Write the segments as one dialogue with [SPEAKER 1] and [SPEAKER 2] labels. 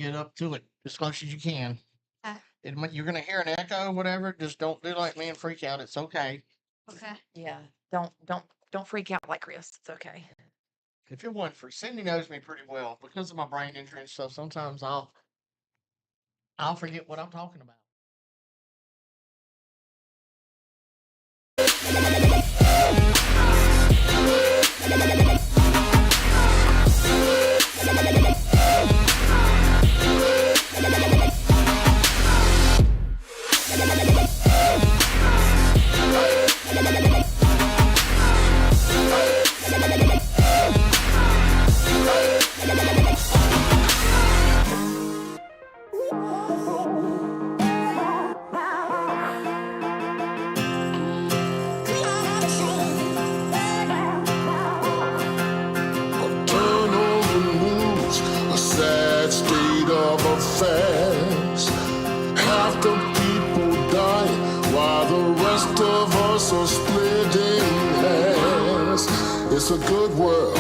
[SPEAKER 1] get up to it as close as you can.
[SPEAKER 2] Uh,
[SPEAKER 1] You're gonna hear an echo, whatever. Just don't do like me and freak out. It's okay.
[SPEAKER 2] okay.
[SPEAKER 3] Yeah. Don't freak out like Chris. It's okay.
[SPEAKER 1] If it wasn't for Cindy knows me pretty well because of my brain injury and stuff. Sometimes I'll forget what I'm talking about.
[SPEAKER 4] Turn on the news, a sad state of affairs. Half the people die while the rest of us are splitting hairs. It's a good world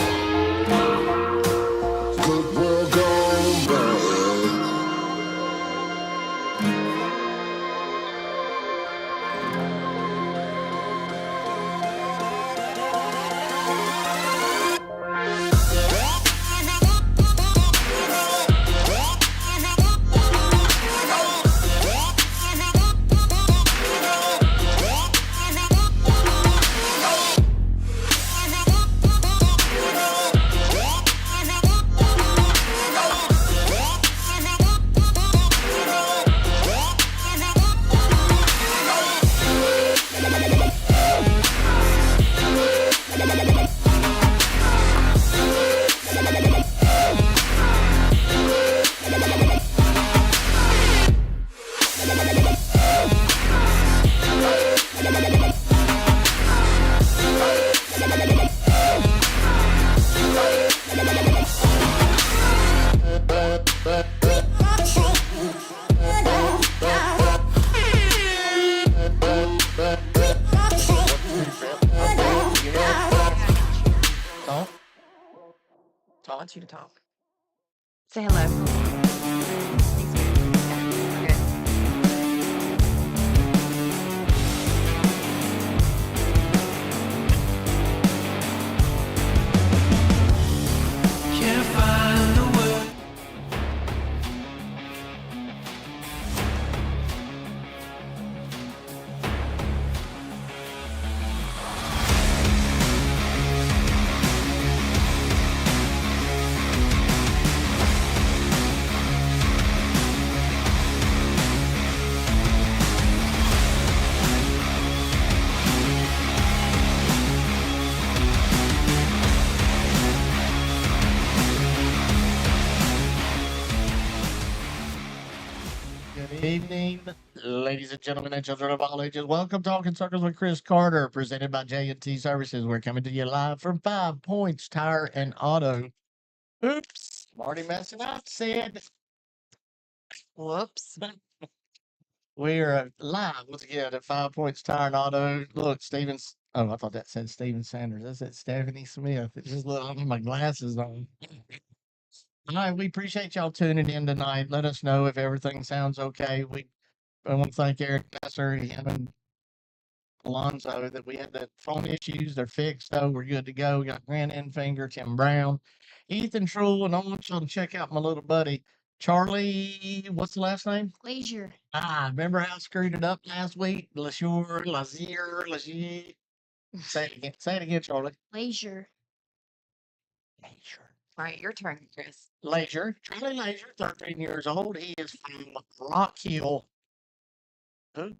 [SPEAKER 4] gone bad.
[SPEAKER 1] Talk.
[SPEAKER 3] I want you to talk. Say hello.
[SPEAKER 5] Can't find the word.
[SPEAKER 1] Good evening, ladies and gentlemen and children of all ages. Welcome to Talking Circles with Chris Carter, presented by J&T Services. We're coming to you live from 5 Points Tire and Auto. Oops, I'm already messing up, Sid.
[SPEAKER 3] Whoops.
[SPEAKER 1] We're live once again at 5 Points Tire and Auto. Look, Stevens. Oh, I thought that said Steven Sanders. That said Stephanie Smith. It just look, I have my glasses on. All right, we appreciate y'all tuning in tonight. Let us know if everything sounds okay. I want to thank Eric Messer, him and Alonzo that we had the phone issues. They're fixed though. We're good to go. We got Grant Enfinger, Tim Brown, Ethan Trull, and I want y'all to check out my little buddy Charlie. What's the last name?
[SPEAKER 2] Leisure.
[SPEAKER 1] Remember how I screwed it up last week? Lazier. Say it again. Say it again, Charlie.
[SPEAKER 2] Leisure.
[SPEAKER 1] Leisure.
[SPEAKER 3] All right, your turn, Chris.
[SPEAKER 1] Leisure. Charlie Leisure, 13 years old. He is from Rock Hill. Who?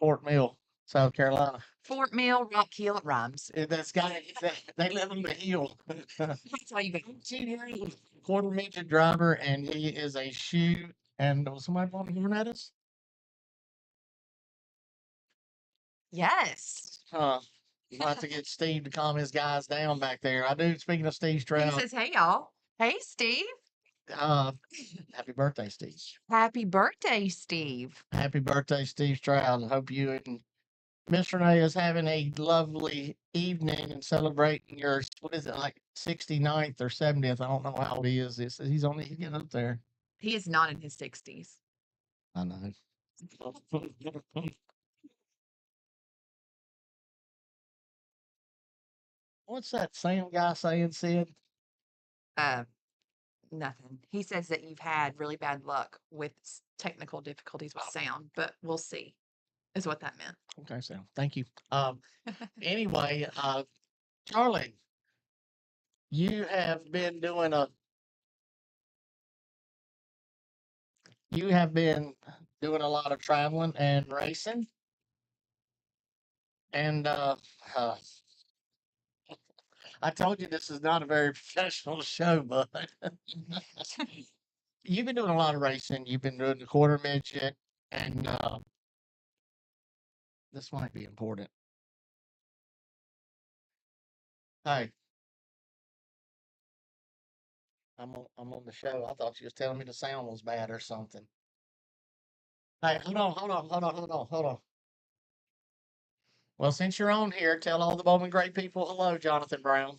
[SPEAKER 1] Fort Mill, South Carolina.
[SPEAKER 3] Fort Mill, Rock Hill, it rhymes.
[SPEAKER 1] That's got they live on the hill.
[SPEAKER 3] That's how you go.
[SPEAKER 1] 18-year-old quarter midget driver, and he is a shoe. And was somebody wanting to horn at us?
[SPEAKER 3] Yes.
[SPEAKER 1] You'll have to get Steve to calm his guys down back there. I do. Speaking of Steve
[SPEAKER 3] He
[SPEAKER 1] Stroud,
[SPEAKER 3] says, hey, y'all. Hey, Steve.
[SPEAKER 1] happy birthday, Steve.
[SPEAKER 3] Happy birthday, Steve.
[SPEAKER 1] Happy birthday, Steve Stroud. I hope you and Miss Renee is having a lovely evening and celebrating your, what is it, like 69th or 70th? I don't know how old he is. He's only getting up there.
[SPEAKER 3] He is not in his 60s.
[SPEAKER 1] I know. What's that Sam guy saying, Sid?
[SPEAKER 3] Uh, Nothing. He says that you've had really bad luck with technical difficulties with sound, but we'll see, is what that meant.
[SPEAKER 1] Okay, Sam. Thank you. Anyway, Charlie, you have been doing a lot of traveling and racing. And I told you this is not a very professional show, but you've been doing a lot of racing. You've been doing the quarter midget, and this might be important. Hey, I'm on the show. I thought you was telling me the sound was bad or something. Hey, hold on. Well, since you're on here, tell all the Bowman Great people hello, Jonathan Brown.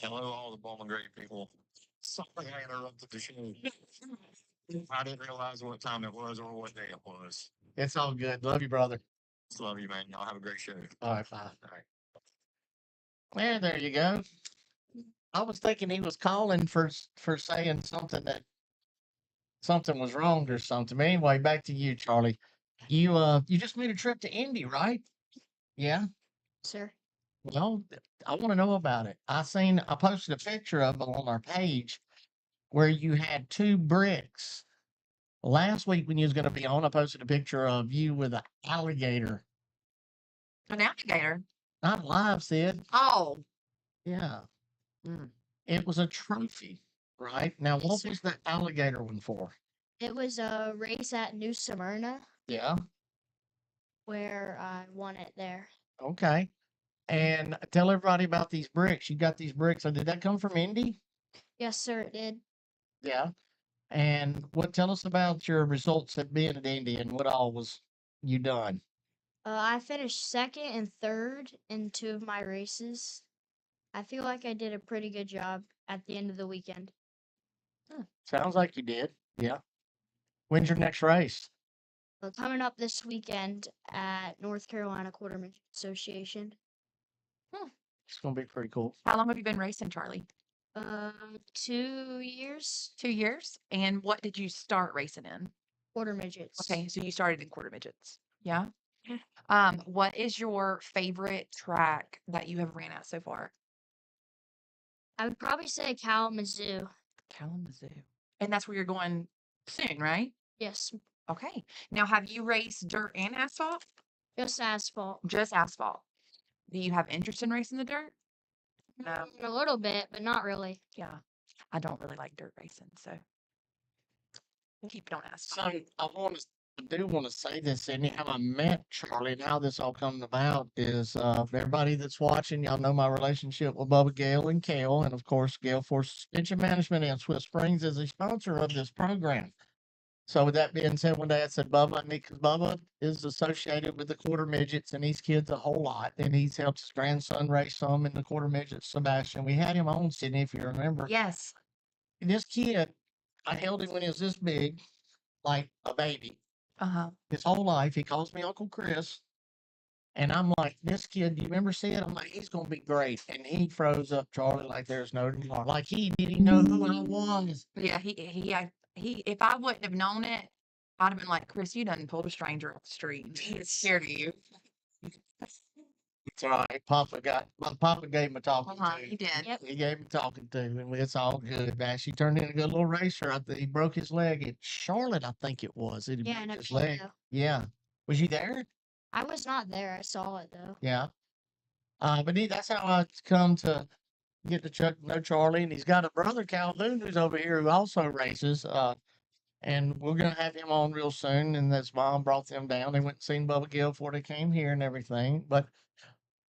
[SPEAKER 2] Hello, all the Bowman Great people. Sorry I interrupted the show. I didn't realize what time it was or what day it was.
[SPEAKER 1] It's all good. Love you, brother.
[SPEAKER 2] Love you, man. Y'all have a great show.
[SPEAKER 1] All right, bye. All right. Well, there you go. I was thinking he was calling for saying something that something was wrong or something. But anyway, back to you, Charlie. You just made a trip to Indy, right? Yeah.
[SPEAKER 6] Sir.
[SPEAKER 1] Well, I want to know about it. I posted a picture of it on our page where you had 2 bricks. Last week when you was going to be on, I posted a picture of you with an alligator.
[SPEAKER 3] An alligator.
[SPEAKER 1] Not live, Sid.
[SPEAKER 3] Oh,
[SPEAKER 1] Yeah.
[SPEAKER 3] Mm.
[SPEAKER 1] It was a trophy, right? Now,
[SPEAKER 6] Yes,
[SPEAKER 1] what
[SPEAKER 6] sir.
[SPEAKER 1] was the alligator one for?
[SPEAKER 6] It was a race at New Smyrna
[SPEAKER 1] Yeah.
[SPEAKER 6] where I won it there.
[SPEAKER 1] Okay. And tell everybody about these bricks. You got these bricks. So did that come from Indy?
[SPEAKER 6] Yes, sir, it did.
[SPEAKER 1] Yeah. And tell us about your results at being at Indy and what all was you done?
[SPEAKER 6] I finished second and third in 2 of my races. I feel like I did a pretty good job at the end of the weekend.
[SPEAKER 1] Sounds like you did. Yeah. When's your next race?
[SPEAKER 6] Coming up this weekend at North Carolina Quarter Midget Association.
[SPEAKER 1] It's gonna be pretty cool.
[SPEAKER 3] how long have you been racing, Charlie?
[SPEAKER 6] 2 years,
[SPEAKER 3] 2 years. And what did you start racing in?
[SPEAKER 6] quarter midgets.
[SPEAKER 3] Okay, so you started in quarter midgets. Yeah.
[SPEAKER 6] Yeah.
[SPEAKER 3] What is your favorite track that you have ran at so far?
[SPEAKER 6] I would probably say Kalamazoo.
[SPEAKER 3] Kalamazoo. And that's where you're going soon, right?
[SPEAKER 6] Yes,
[SPEAKER 3] Okay. Now, have you raced dirt and asphalt?
[SPEAKER 6] just asphalt.
[SPEAKER 3] Just asphalt. Do you have interest in racing the dirt? No.
[SPEAKER 6] A little bit, but not really.
[SPEAKER 3] Yeah. I don't really like dirt racing, so keep it on asphalt.
[SPEAKER 1] So I do want to say this, Sydney. How I met Charlie and how this all coming about is everybody that's watching, y'all know my relationship with Bubba Gale and Kale, and of course Gale Force Suspension Management and Swift Springs is a sponsor of this program. So with that being said, one day I said Bubba, because Bubba is associated with the quarter midgets and these kids a whole lot, and he's helped his grandson race some in the quarter midgets. Sebastian, we had him on, Sydney, if you remember.
[SPEAKER 3] Yes.
[SPEAKER 1] And this kid, I held him when he was this big, like a baby. His whole life, he calls me Uncle Chris. And I'm like, this kid, do you remember seeing it? I'm like, he's going to be great. And he froze up Charlie like there's no tomorrow. Like he didn't know who I was.
[SPEAKER 3] Yeah, he if I wouldn't have known it, I'd have been like, Chris, you done pulled a stranger off the street. And he was scared of you.
[SPEAKER 1] It's all right. My papa gave him a talking
[SPEAKER 3] He
[SPEAKER 1] to.
[SPEAKER 3] did.
[SPEAKER 6] Yep.
[SPEAKER 1] He gave him a talking to, and it's all good, man. She turned into a good little racer. He broke his leg at Charlotte, I think it was. He
[SPEAKER 6] Yeah,
[SPEAKER 1] broke
[SPEAKER 6] no
[SPEAKER 1] his leg.
[SPEAKER 6] video.
[SPEAKER 1] Yeah. Was you there?
[SPEAKER 6] I was not there. I saw it though.
[SPEAKER 1] Yeah. But that's how I come to get to know Charlie, and he's got a brother Calhoun who's over here who also races. And we're gonna have him on real soon. And his mom brought them down. They went and seen Bubba Gill before they came here and everything. But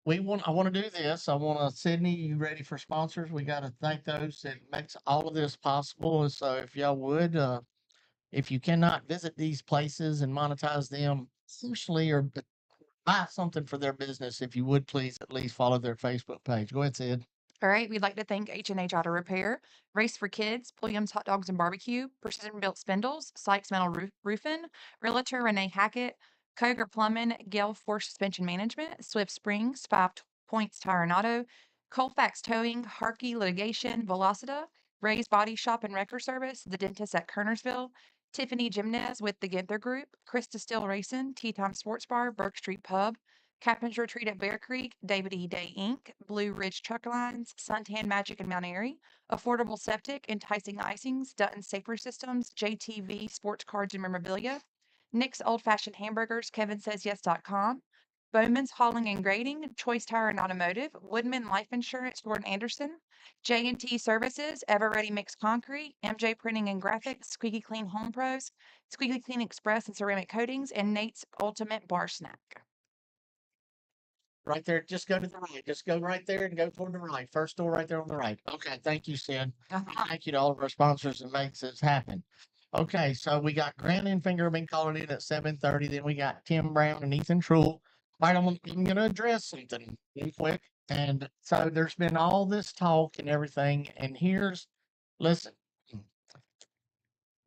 [SPEAKER 1] I want to do this. I want to, Sydney, you ready for sponsors? We got to thank those that makes all of this possible. And so if y'all would, if you cannot visit these places and monetize them socially or buy something for their business, if you would please at least follow their Facebook page. Go ahead, Sid.
[SPEAKER 3] All right, we'd like to thank H&H Auto Repair, Race for Kids, Williams Hot Dogs and Barbecue, Precision Built Spindles, Sykes Metal Roofing, Realtor Renee Hackett, Koger Plumbing, Gale Force Suspension Management, Swift Springs, 5 Points Tire and Auto, Colfax Towing, Harkey Litigation, Velocita, Ray's Body Shop and Wrecker Service, The Dentist at Kernersville, Tiffany Gymnaz with the Ginther Group, Krista Still Racing, Tea Time Sports Bar, Burke Street Pub, Captain's Retreat at Bear Creek, David E. Day Inc., Blue Ridge Truck Lines, Suntan Magic in Mount Airy, Affordable Septic, Enticing Icings, Dutton Safer Systems, JTV Sports Cards and Memorabilia, Nick's Old Fashioned Hamburgers, KevinSaysYes.com, Bowman's Hauling and Grading, Choice Tire and Automotive, Woodman Life Insurance, Gordon Anderson, J&T Services, Ever Ready Mix Concrete, MJ Printing and Graphics, Squeaky Clean Home Pros, Squeaky Clean Express and Ceramic Coatings, and Nate's Ultimate Bar Snack.
[SPEAKER 1] Right there. Just go to the right. Just go right there and go toward the right. First door right there on the right. Okay. Thank you, Sid. Thank you to all of our sponsors that makes this happen. Okay. So we got Grant and Finger been calling in at 7:30. Then we got Tim Brown and Ethan Trull. All right, I'm going to address something real quick. And so there's been all this talk and everything. And listen,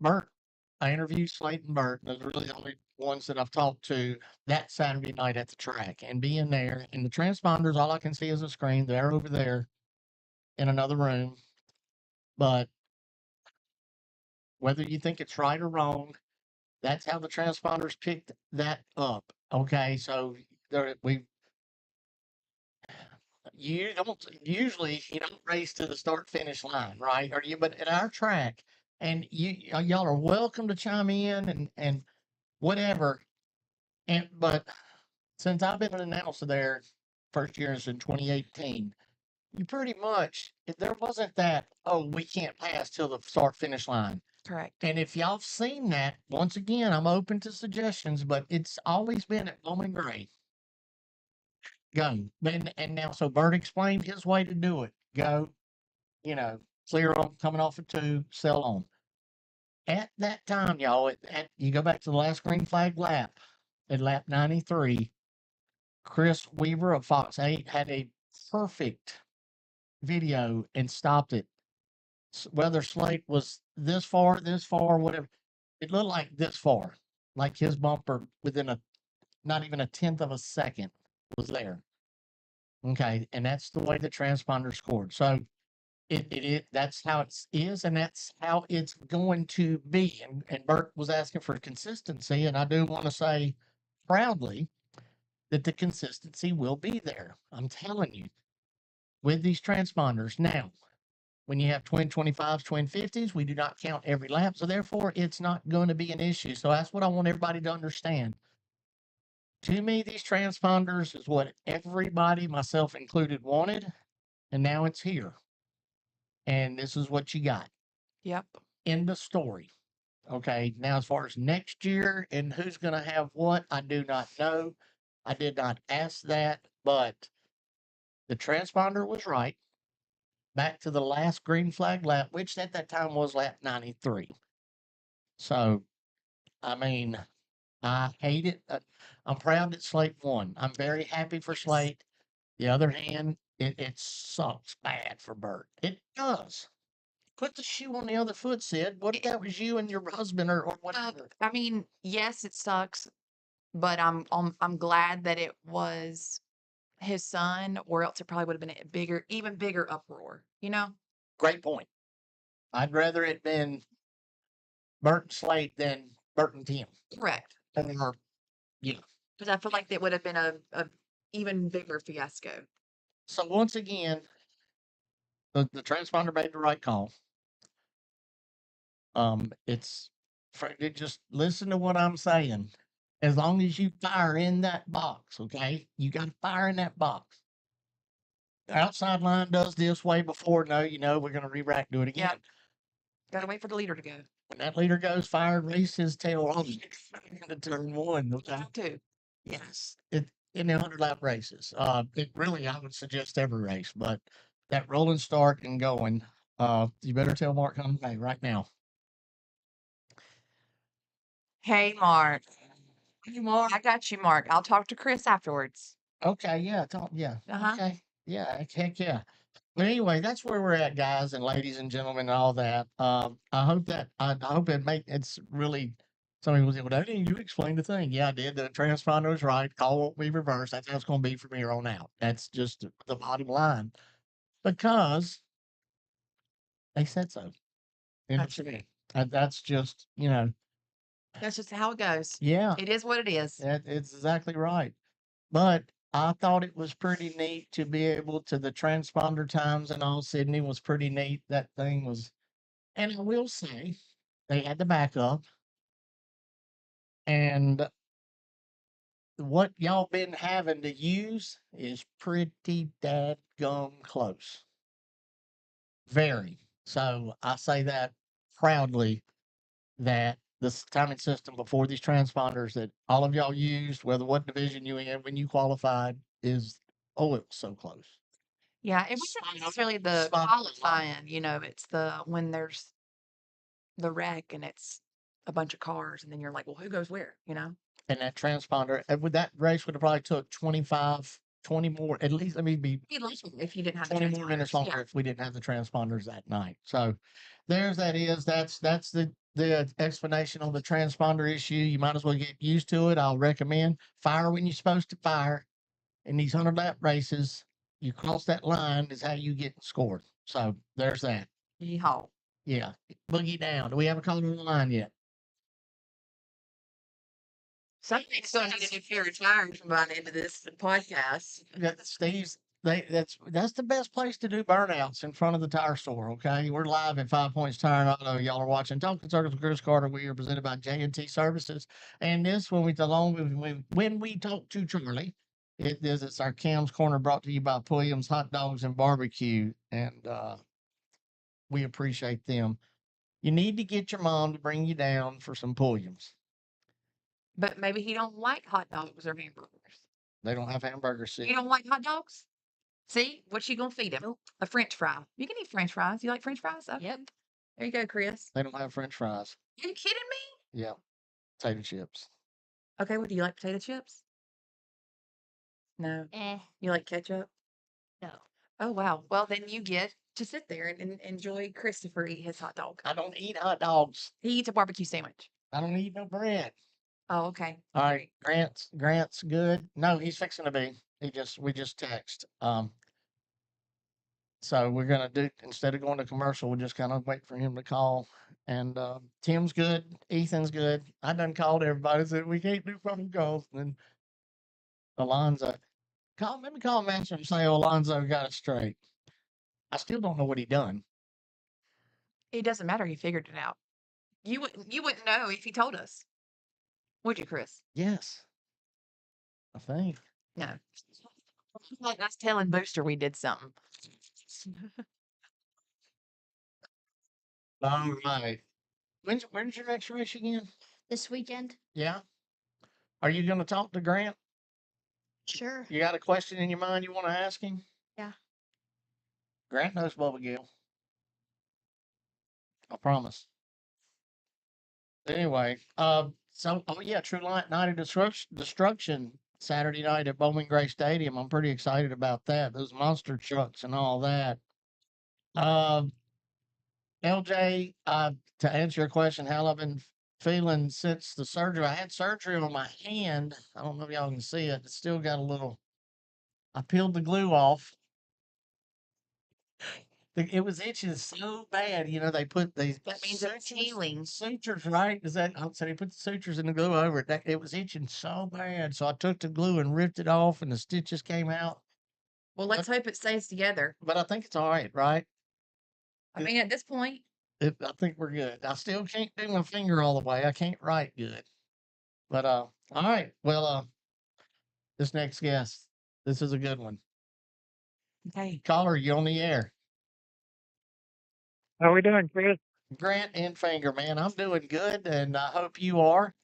[SPEAKER 1] Bert, I interviewed Slade and Bert. Those are really the only ones that I've talked to that Saturday night at the track, and being there. And the transponders, all I can see is a screen. They're over there in another room. But whether you think it's right or wrong, that's how the transponders picked that up. Okay, so you don't race to the start finish line, right? But at our track, and y'all are welcome to chime in and whatever. But since I've been an announcer there, first year is in 2018, you pretty much, if there wasn't that, oh, we can't pass till the start finish line.
[SPEAKER 3] Correct.
[SPEAKER 1] And if y'all have seen that, once again, I'm open to suggestions, but it's always been at Bowman Gray. Go. And now, so Bert explained his way to do it. Go, clear on, coming off a 2, sell on. At that time, y'all, you go back to the last green flag lap, at lap 93, Chris Weaver of Fox 8 had a perfect video and stopped it. Whether Slate was this far, whatever, it looked like this far, like his bumper within not even a 1/10 of a second was there. Okay, and that's the way the transponder scored. So that's how it is, and that's how it's going to be. And Bert was asking for consistency, and I do want to say proudly that the consistency will be there. I'm telling you, with these transponders. Now, when you have twin 25s, twin 50s, we do not count every lap, so therefore it's not going to be an issue. So that's what I want everybody to understand. To me, these transponders is what everybody, myself included, wanted, and now it's here. And this is what you got.
[SPEAKER 3] Yep.
[SPEAKER 1] In the story. Okay, now as far as next year and who's going to have what, I do not know. I did not ask that, but the transponder was right. Back to the last green flag lap, which at that time was lap 93. So, I mean, I hate it. I'm proud that Slate won. I'm very happy for Slate. The other hand, it sucks bad for Bert. It does. Put the shoe on the other foot, Sid. What if that was you and your husband or whatever?
[SPEAKER 3] I mean, yes, it sucks, but I'm glad that it was his son, or else it probably would have been a even bigger uproar,
[SPEAKER 1] Great point. I'd rather it been Bert and Slate than Bert and Tim.
[SPEAKER 3] Correct.
[SPEAKER 1] Or, yeah.
[SPEAKER 3] But I feel like that would have been a even bigger fiasco.
[SPEAKER 1] So once again, the transponder made the right call. Just listen to what I'm saying. As long as you fire in that box, okay? You got to fire in that box. The outside line does this way before. No, we're going to re-rack, do it again.
[SPEAKER 3] Yep. Got to wait for the leader to go.
[SPEAKER 1] When that leader goes, fire, race his tail on to turn 1. Okay.
[SPEAKER 3] Too.
[SPEAKER 1] Yes. In the 100-lap races. I would suggest every race, but that rolling start and going, you better tell Mark Conway right now.
[SPEAKER 3] Hey, Mark. I got you, Mark. I'll talk to Chris afterwards.
[SPEAKER 1] Okay, yeah, yeah,
[SPEAKER 3] Uh-huh.
[SPEAKER 1] okay, yeah, heck yeah. But anyway, that's where we're at, guys and ladies and gentlemen, and all that. I hope it's really. Somebody was well, Daddy, you explained the thing. Yeah, I did. The transponder was right. Call won't be reversed. That's how it's going to be from here on out. That's just the bottom line because they said so. You know what I mean? That's just
[SPEAKER 3] That's just how it goes.
[SPEAKER 1] yeah,
[SPEAKER 3] It is what it is.
[SPEAKER 1] it's exactly right. But I thought it was pretty neat to be able to the transponder times and all. Sydney was pretty neat. That thing was, and I will say, they had the backup. And what y'all been having to use is pretty dadgum close. Very. So I say that proudly that this timing system before these transponders that all of y'all used, whether what division you in when you qualified, is it was so close.
[SPEAKER 3] Yeah, it wasn't
[SPEAKER 1] Spot on.
[SPEAKER 3] necessarily the
[SPEAKER 1] Spot on.
[SPEAKER 3] qualifying, it's the when there's the wreck and it's a bunch of cars and then you're like, well, who goes where,
[SPEAKER 1] And that transponder, with that race would have probably took 20 more, at least, let me be
[SPEAKER 3] Be less if you didn't have the
[SPEAKER 1] 20 more minutes
[SPEAKER 3] transponders.
[SPEAKER 1] longer
[SPEAKER 3] Yeah.
[SPEAKER 1] if we didn't have the transponders that night. So there's that's the explanation on the transponder issue. You might as well get used to it. I'll recommend fire when you're supposed to fire. In these 100-lap races, you cross that line is how you get scored. So there's that.
[SPEAKER 3] Yeehaw.
[SPEAKER 1] Yeah. Boogie down. Do we have a caller on the line yet?
[SPEAKER 3] Something's going to need a new pair of tires by the end of this podcast.
[SPEAKER 1] Steve's that's the best place to do burnouts in front of the tire store. Okay, we're live at 5 Points Tire and Auto. Y'all are watching Talking Circles with Chris Carter. We are presented by J&T Services, and this when we talk to Charlie, it's our Cam's Corner brought to you by Williams Hot Dogs and Barbecue, and we appreciate them. You need to get your mom to bring you down for some Pulliams.
[SPEAKER 3] But maybe he don't like hot dogs or hamburgers.
[SPEAKER 1] They don't have hamburgers.
[SPEAKER 3] You don't like hot dogs? See, what you gonna feed him? A French fry. You can eat French fries. You like French fries? Okay.
[SPEAKER 6] Yep.
[SPEAKER 3] There you go, Chris.
[SPEAKER 1] They don't have French fries.
[SPEAKER 3] You kidding me?
[SPEAKER 1] Yeah, potato chips.
[SPEAKER 3] Okay, well, do you like potato chips? No. You like ketchup?
[SPEAKER 6] No.
[SPEAKER 3] Oh wow. Well, then you get to sit there and enjoy Christopher eat his hot dog.
[SPEAKER 1] I don't eat hot dogs.
[SPEAKER 3] He eats a barbecue sandwich.
[SPEAKER 1] I don't eat no bread.
[SPEAKER 3] Oh, okay.
[SPEAKER 1] All right, Grant's good. No, he's fixing to be. We just text. So we're gonna do instead of going to commercial, we'll just kind of wait for him to call. And Tim's good, Ethan's good. I done called everybody, said we can't do phone calls. And then Alonzo, let me call Master and say Alonzo got it straight. I still don't know what he done.
[SPEAKER 3] It doesn't matter. He figured it out. You wouldn't know if he told us. Would you, Chris?
[SPEAKER 1] Yes, I think.
[SPEAKER 3] No. Like us telling Booster we did something.
[SPEAKER 1] All right. When's your next race again?
[SPEAKER 6] This weekend?
[SPEAKER 1] Yeah. Are you going to talk to Grant?
[SPEAKER 6] Sure.
[SPEAKER 1] You got a question in your mind you want to ask him?
[SPEAKER 6] Yeah.
[SPEAKER 1] Grant knows Bubba Gill. I promise. Anyway, True Light Night of Destruction Saturday night at Bowman Gray Stadium. I'm pretty excited about that. Those monster trucks and all that. LJ, to answer your question, how I've been feeling since the surgery. I had surgery on my hand. I don't know if y'all can see it. It's still got a little. I peeled the glue off. It was itching so bad. They put these.
[SPEAKER 3] That means it's healing.
[SPEAKER 1] Sutures, right? So they put the sutures and the glue over it. It was itching so bad. So I took the glue and ripped it off, and the stitches came out.
[SPEAKER 3] Well, let's hope it stays together.
[SPEAKER 1] But I think it's all right, right?
[SPEAKER 3] I mean, at this point,
[SPEAKER 1] I think we're good. I still can't do my finger all the way. I can't write good. But all right. Well, this next guest, this is a good one.
[SPEAKER 3] okay.
[SPEAKER 1] Caller, you on the air?
[SPEAKER 7] How we doing, Chris?
[SPEAKER 1] Grant and Finger, man. I'm doing good, and I hope you are.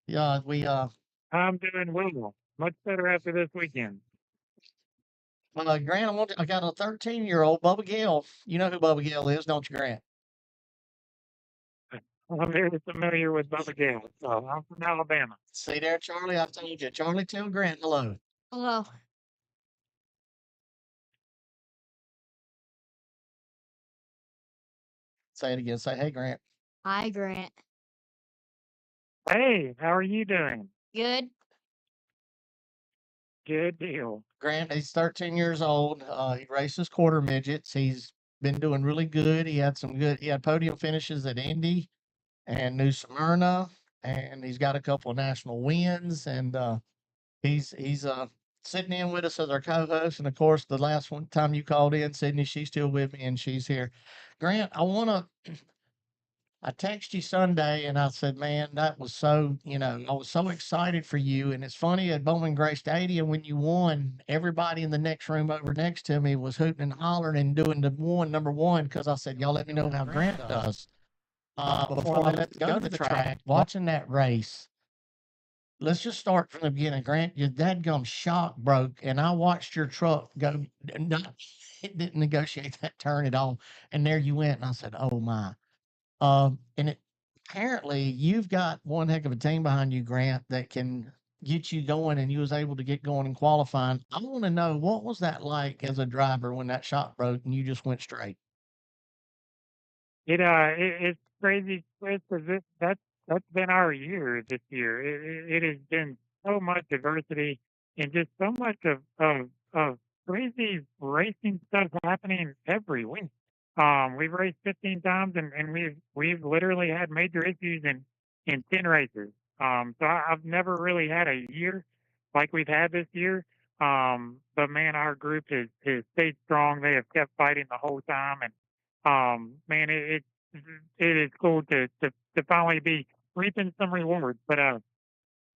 [SPEAKER 1] Yeah,
[SPEAKER 7] I'm doing well. Much better after this weekend.
[SPEAKER 1] Grant, I got a 13-year-old, Bubba Gill. You know who Bubba Gill is, don't you, Grant?
[SPEAKER 7] I'm very familiar with Bubba Gas. So I'm from Alabama.
[SPEAKER 1] See there, Charlie? I told you. Charlie, tell Grant hello.
[SPEAKER 6] Hello.
[SPEAKER 1] Say it again. Say, hey, Grant.
[SPEAKER 6] Hi, Grant.
[SPEAKER 7] Hey, how are you doing?
[SPEAKER 6] Good.
[SPEAKER 7] Good deal.
[SPEAKER 1] Grant, he's 13 years old. He races quarter midgets. He's been doing really good. He had podium finishes at Indy and New Smyrna, and he's got a couple of national wins. And he's sitting in with us as our co-host. And of course, the last one time you called in, Sydney, she's still with me and she's here. Grant, I texted you Sunday and I said, man, that was so, I was so excited for you. And it's funny at Bowman Gray Stadium when you won, everybody in the next room over next to me was hooting and hollering and doing number one, because I said, y'all let me know how Grant does. Before I let go to the track, watching that race, let's just start from the beginning. Grant, your dadgum shock broke, and I watched your truck go, it didn't negotiate that turn at all. And there you went. And I said, oh my. And apparently you've got one heck of a team behind you, Grant, that can get you going, and you was able to get going and qualifying. I want to know, what was that like as a driver when that shot broke and you just went straight?
[SPEAKER 7] It's crazy, Chris, 'cause that's been our year this year. It has been so much diversity and just so much of crazy racing stuff happening every week. We've raced 15 times and we've literally had major issues in 10 races. I've never really had a year like we've had this year. But man, our group has stayed strong. They have kept fighting the whole time, and man, it is cool to finally be reaping some rewards. But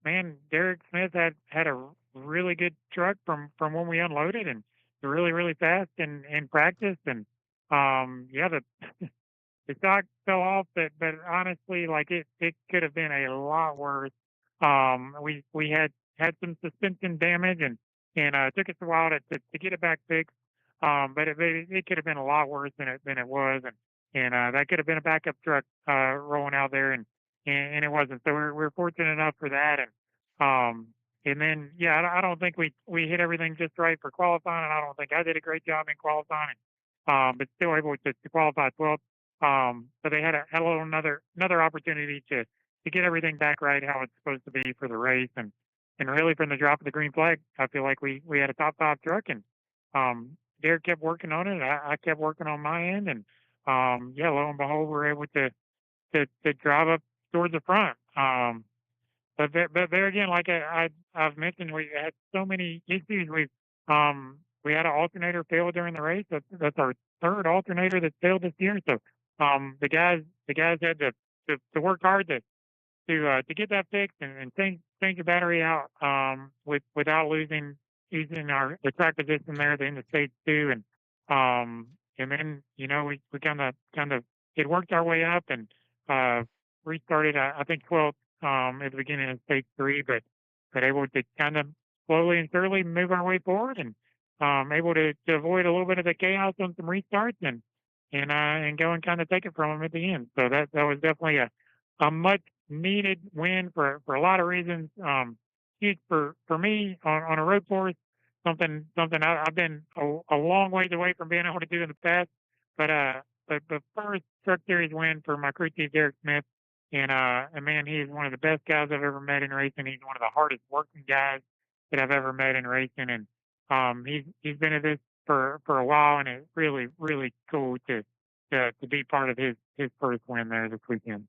[SPEAKER 7] man, Derek Smith had a really good truck from when we unloaded, and really fast in practice. And yeah, the stock fell off, but honestly, like it could have been a lot worse. We had some suspension damage, and it took us a while to get it back fixed. But it could have been a lot worse than it was, and that could have been a backup truck rolling out there, and it wasn't. So we're fortunate enough for that, and then yeah, I don't think we hit everything just right for qualifying, and I don't think I did a great job in qualifying. But still able to qualify 12th. So they had a little another opportunity to get everything back right how it's supposed to be for the race, and really from the drop of the green flag, I feel like we had a top 5 truck, and Derek kept working on it. I kept working on my end, and yeah, lo and behold, we're able to drive up towards the front. But there again, like I've mentioned, we had so many issues. We had an alternator fail during the race. That's our third alternator that's failed this year. So the guys had to work hard to get that fixed and change the battery out without using the track position there at the end of stage 2. And then we kind of it worked our way up and restarted I think 12th at the beginning of stage 3, but able to kind of slowly and surely move our way forward, and able to avoid a little bit of the chaos on some restarts, and go and kind of take it from them at the end. So that was definitely a much needed win for a lot of reasons. Huge for me on a road course, something I've been a long ways away from being able to do in the past. But the first Truck Series win for my crew chief Derek Smith, and man, he's one of the best guys I've ever met in racing. He's one of the hardest working guys that I've ever met in racing, and he's been at this for a while, and it's really cool to be part of his first win there this weekend.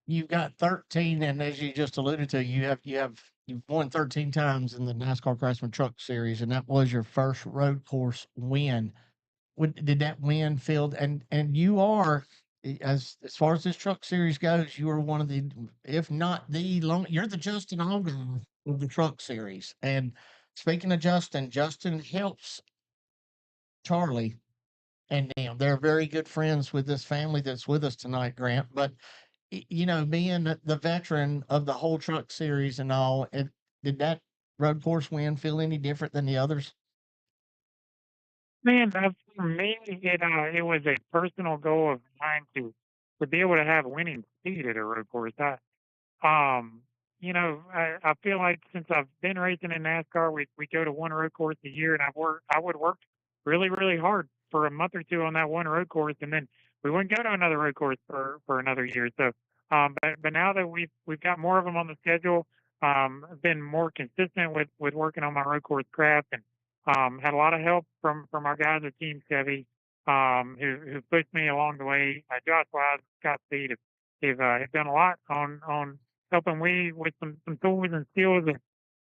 [SPEAKER 1] You've got 13, and as you just alluded to, you've won 13 times in the NASCAR Craftsman Truck Series, and that was your first road course win. Did that win feel, and you are, as far as this truck series goes, you are one of the, if not the you're the Justin Allgaier of the truck series. And speaking of Justin helps Charlie and them. They're very good friends with this family that's with us tonight, Grant. But being the veteran of the whole truck series and all, did that road course win feel any different than the others?
[SPEAKER 7] Man, for me, it was a personal goal of mine to be able to have winning speed at a road course. I feel like since I've been racing in NASCAR, we go to one road course a year, and I would work really really hard for a month or two on that one road course, and then we wouldn't go to another road course for another year. So, but now that we've got more of them on the schedule, I've been more consistent with working on my road course craft, and had a lot of help from our guys at Team Chevy, who pushed me along the way. Josh Wise, Scott Speed have done a lot on helping me with some tools and skills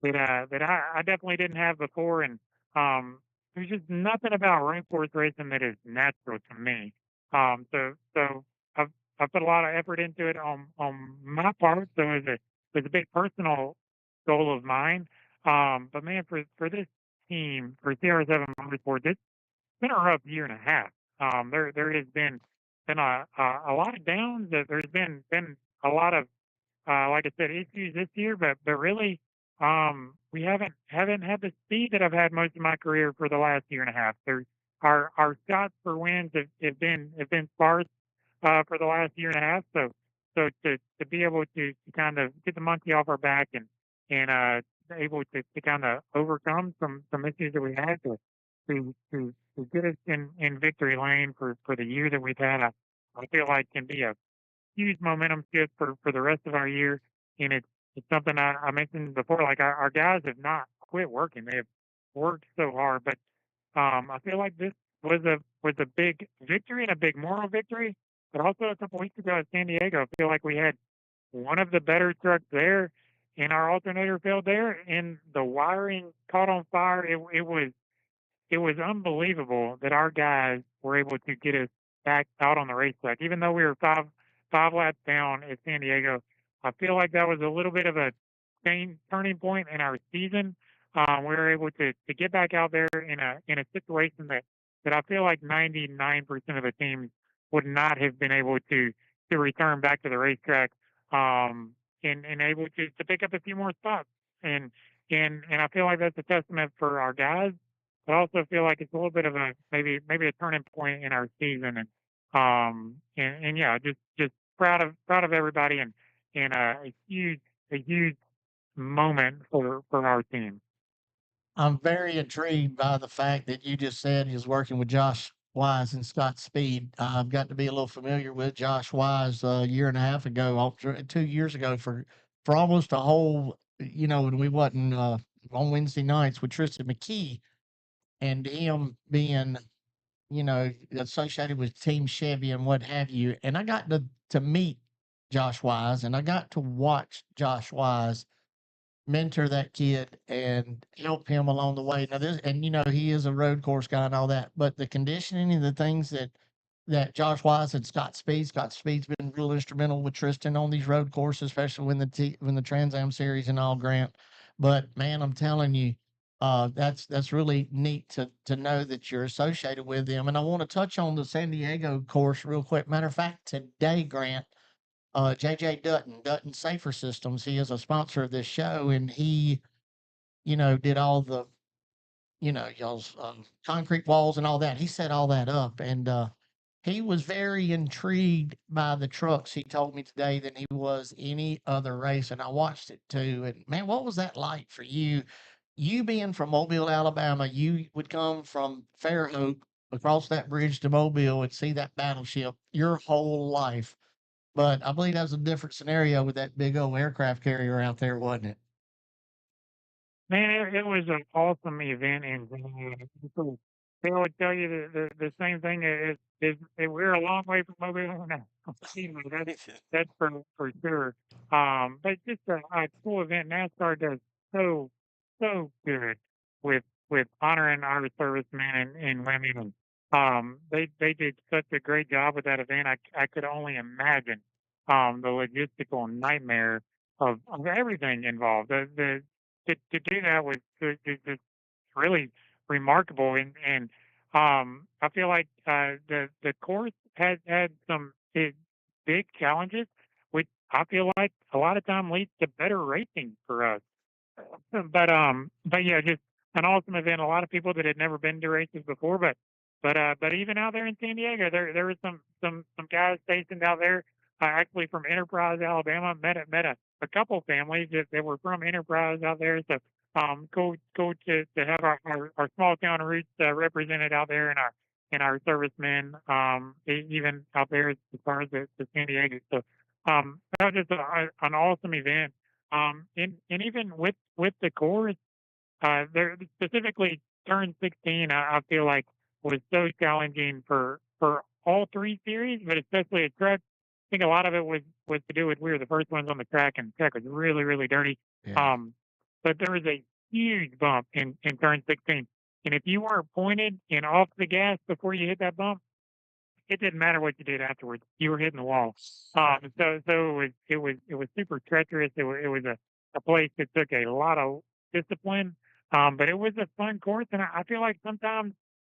[SPEAKER 7] that I definitely didn't have before. And there's just nothing about road course racing that is natural to me. So I've put a lot of effort into it on my part. So it's a big personal goal of mine. But man, for this team, for CR7 Motorsports, it's been a rough year and a half. There has been a lot of downs. There's been a lot of like I said, issues this year, but really, we haven't had the speed that I've had most of my career for the last year and a half. Our shots for wins have been sparse for the last year and a half. So to be able to kind of get the monkey off our back and able to kind of overcome some issues that we had to get us in victory lane for the year that we've had, I feel like can be a huge momentum shift for the rest of our year. And it's something I mentioned before. Like our guys have not quit working; they have worked so hard. But I feel like this was a big victory and a big moral victory. But also a couple weeks ago at San Diego, I feel like we had one of the better trucks there, and our alternator failed there, and the wiring caught on fire. It was unbelievable that our guys were able to get us back out on the racetrack, even though we were five laps down at San Diego. I feel like that was a little bit of a turning point in our season. We were able to get back out there in a situation that I feel like 99% of the teams would not have been able to return back to the racetrack, and able to pick up a few more spots. And I feel like that's a testament for our guys. I also feel like it's a little bit of a maybe a turning point in our season, and yeah, just proud of everybody, and a huge moment for our team.
[SPEAKER 1] I'm very intrigued by the fact that you just said he was working with Josh Wise and Scott Speed. I've got to be a little familiar with Josh Wise a year and a half ago, 2 years ago, for almost a whole, when we wasn't on Wednesday nights with Tristan McKee, and him being, associated with Team Chevy and what have you. And I got to meet Josh Wise, and I got to watch Josh Wise mentor that kid and help him along the way. Now this, and he is a road course guy and all that, but the conditioning and the things that Josh Wise and Scott Speed's been real instrumental with Tristan on these road courses, especially when the Trans Am series and all, Grant. But man, I'm telling you, that's really neat to know that you're associated with them. And I want to touch on the San Diego course real quick. Matter of fact, today, Grant, JJ Dutton Safer Systems, he is a sponsor of this show, and he, did all the, y'all's concrete walls and all that. He set all that up, and he was very intrigued by the trucks, he told me today, than he was any other race. And I watched it too. And man, what was that like for you? You being from Mobile, Alabama, you would come from Fairhope across that bridge to Mobile and see that battleship your whole life. But I believe that was a different scenario with that big old aircraft carrier out there, wasn't it?
[SPEAKER 7] Man, it was an awesome event, and people they would tell you the same thing. Is we're a long way from Mobile now. That's for sure. But just a cool event. NASCAR does so good with honoring our servicemen and women. And they did such a great job with that event. I could only imagine the logistical nightmare of everything involved. To do that was just really remarkable. And I feel like the course has had some big challenges, which I feel like a lot of time leads to better racing for us. But yeah, just an awesome event. A lot of people that had never been to races before, but but even out there in San Diego, there were some guys stationed out there, actually from Enterprise, Alabama. Met a couple families that were from Enterprise out there. So cool to have our small town roots represented out there in our servicemen, even out there as far as the San Diego. So that was just an awesome event. And even with the course, there specifically turn 16, I feel like was so challenging for all three series, but especially at track. I think a lot of it was to do with we were the first ones on the track, and the track was really dirty.
[SPEAKER 1] Yeah.
[SPEAKER 7] But there was a huge bump in turn 16, and if you weren't pointed and off the gas before you hit that bump, it didn't matter what you did afterwards. You were hitting the wall. So it was super treacherous. It was a place that took a lot of discipline. But it was a fun course, and I feel like sometimes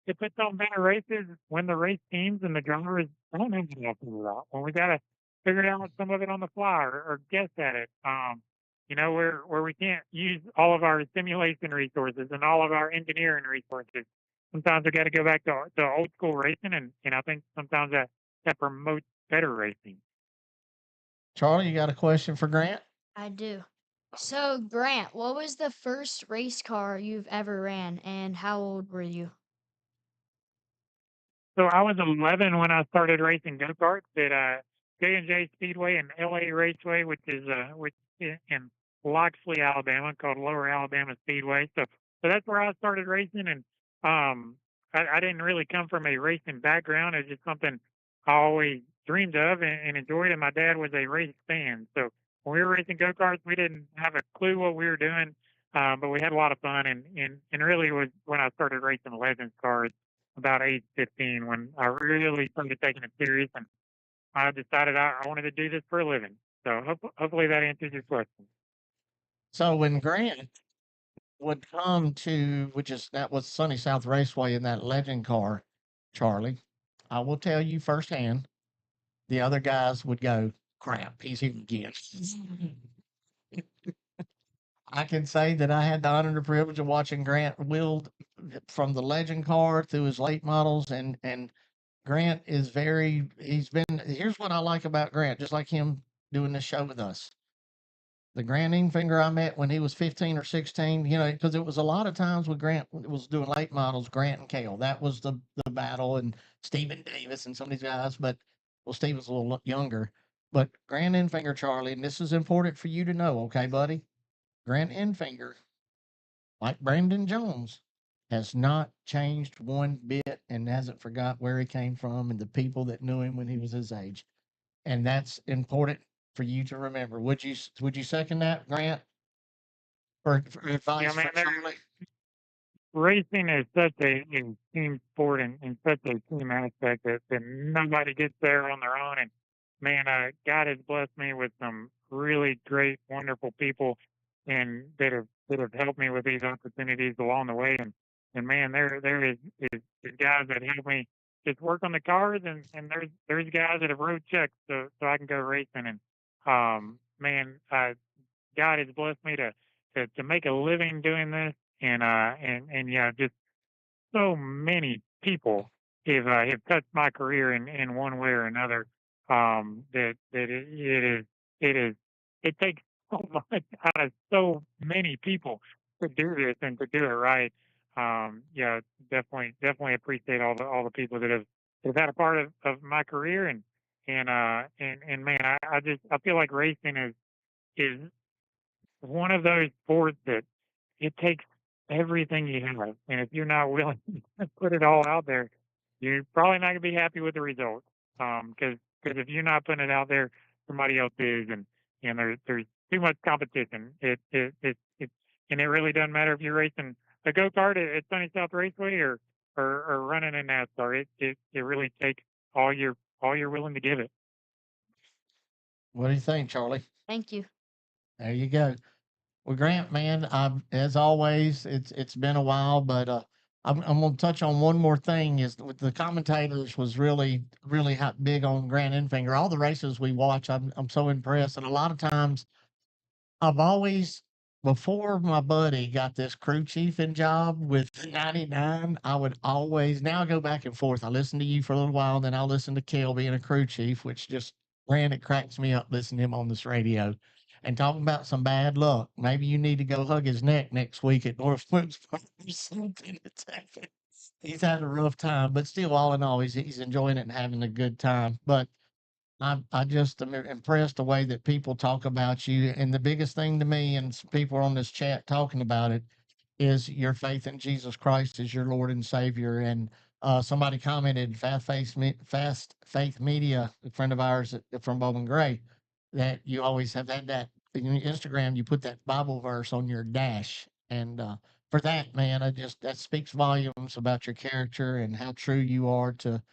[SPEAKER 7] it puts on better races when the race teams and the drivers don't have to figure it out. When we got to figure out some of it on the fly or guess at it. Where we can't use all of our simulation resources and all of our engineering resources. Sometimes we got to go back to old school racing, and I think sometimes that promotes better racing.
[SPEAKER 1] Charlie, you got a question for Grant?
[SPEAKER 6] I do. So, Grant, what was the first race car you've ever ran, and how old were you?
[SPEAKER 7] So I was 11 when I started racing go karts at J&J Speedway and LA Raceway, which is in Loxley, Alabama, called Lower Alabama Speedway. So that's where I started racing, and I didn't really come from a racing background. It's just something I always dreamed of and enjoyed. And my dad was a race fan, so when we were racing go karts, we didn't have a clue what we were doing, but we had a lot of fun. And really it was when I started racing Legends cars about age 15 when I really started taking it serious, and I decided I wanted to do this for a living. So hopefully that answers your question.
[SPEAKER 1] So when Grant would come to, that was Sunny South Raceway in that legend car, Charlie, I will tell you firsthand, the other guys would go, crap, he's here again. I can say that I had the honor and the privilege of watching Grant wield from the legend car through his late models, and Grant is here's what I like about Grant, just like him doing this show with us. The Grant Enfinger I met when he was 15 or 16, because it was a lot of times when Grant was doing late models, Grant and Cale, that was the battle, and Stephen Davis and some of these guys, but Stephen's a little younger. But Grant Enfinger, Charlie, and this is important for you to know, okay, buddy? Grant Enfinger, like Brandon Jones, has not changed one bit and hasn't forgot where he came from and the people that knew him when he was his age. And that's important for you to remember. Would you second that, Grant? For advice
[SPEAKER 7] Yeah, man,
[SPEAKER 1] for Charlie?
[SPEAKER 7] racing is such a team sport and such a team aspect that nobody gets there on their own. And man, God has blessed me with some really great, wonderful people, and that have helped me with these opportunities along the way. And man, there is guys that help me just work on the cars, and there's guys that have wrote checks so I can go racing. And man, God has blessed me to make a living doing this, and yeah, just so many people have touched my career in one way or another. That it takes so much out of so many people to do this and to do it right. Yeah, definitely appreciate all the people that have had a part of my career, and man, I feel like racing is one of those sports that it takes everything you have, and if you're not willing to put it all out there, you're probably not going to be happy with the results. Because if you're not putting it out there, somebody else is, and there's too much competition. It and it really doesn't matter if you're racing a go kart at Sunny South Raceway or running in NASCAR. It really takes all you're willing to give it.
[SPEAKER 1] What do you think, Charlie?
[SPEAKER 6] Thank you.
[SPEAKER 1] There you go. Well, Grant, man, as always, it's been a while, but I'm going to touch on one more thing. Is with the commentators was really big on Grant Enfinger. All the races we watch, I'm so impressed, and a lot of times I've always before my buddy got this crew chiefing job with the 99, I would always now I go back and forth. I listen to you for a little while, then I'll listen to Kel being a crew chief, which just it cracks me up listening to him on this radio and talking about some bad luck. Maybe you need to go hug his neck next week at North Wilkesboro or something that's happened. He's had a rough time, but still, all in all, he's enjoying it and having a good time. But I just am impressed the way that people talk about you. And the biggest thing to me, and people on this chat talking about it, is your faith in Jesus Christ as your Lord and Savior. And somebody commented, Fast Faith Media, a friend of ours from Bowman Gray, that you always have had that in your Instagram. You put that Bible verse on your dash, and for that, man, that speaks volumes about your character and how true you are to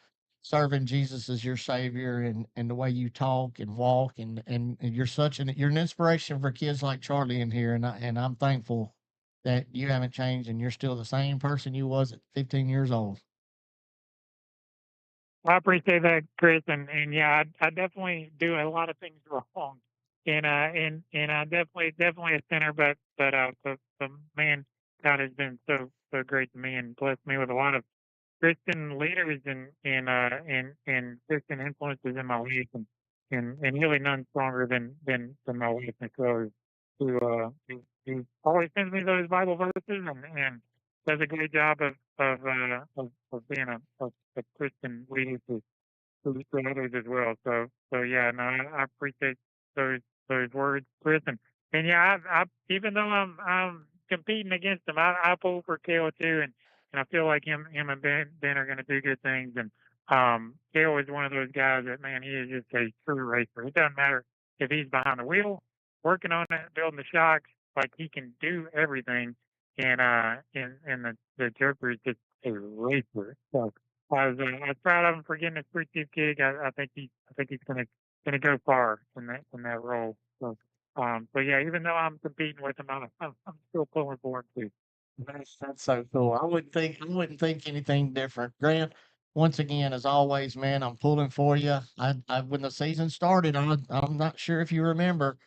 [SPEAKER 1] serving Jesus as your savior, and the way you talk and walk, and you're an inspiration for kids like Charlie in here, and I'm thankful that you haven't changed and you're still the same person you was at 15 years old.
[SPEAKER 7] I appreciate that, Chris, and yeah, I definitely do a lot of things wrong, and I definitely a sinner, but the man God has been so great to me and blessed me with a lot of Christian leaders and Christian influences in my life, and really none stronger than my wife Nicole, who always sends me those Bible verses and does a great job of being a Christian leader to others as well. So yeah, no, I appreciate those words, Chris, and yeah, I even though I'm competing against him, I pull for Kale too, and I feel like him and Ben are going to do good things. And Kale is one of those guys that, man, he is just a true racer. It doesn't matter if he's behind the wheel, working on it, building the shocks, like he can do everything. And the Joker is just a racer. So I was proud of him for getting his free chief gig. I think he's gonna go far in that role. So yeah, even though I'm competing with him, I'm still pulling for him too.
[SPEAKER 1] That's so cool. I wouldn't think anything different. Grant, once again, as always, man, I'm pulling for you. I when the season started, I'm not sure if you remember,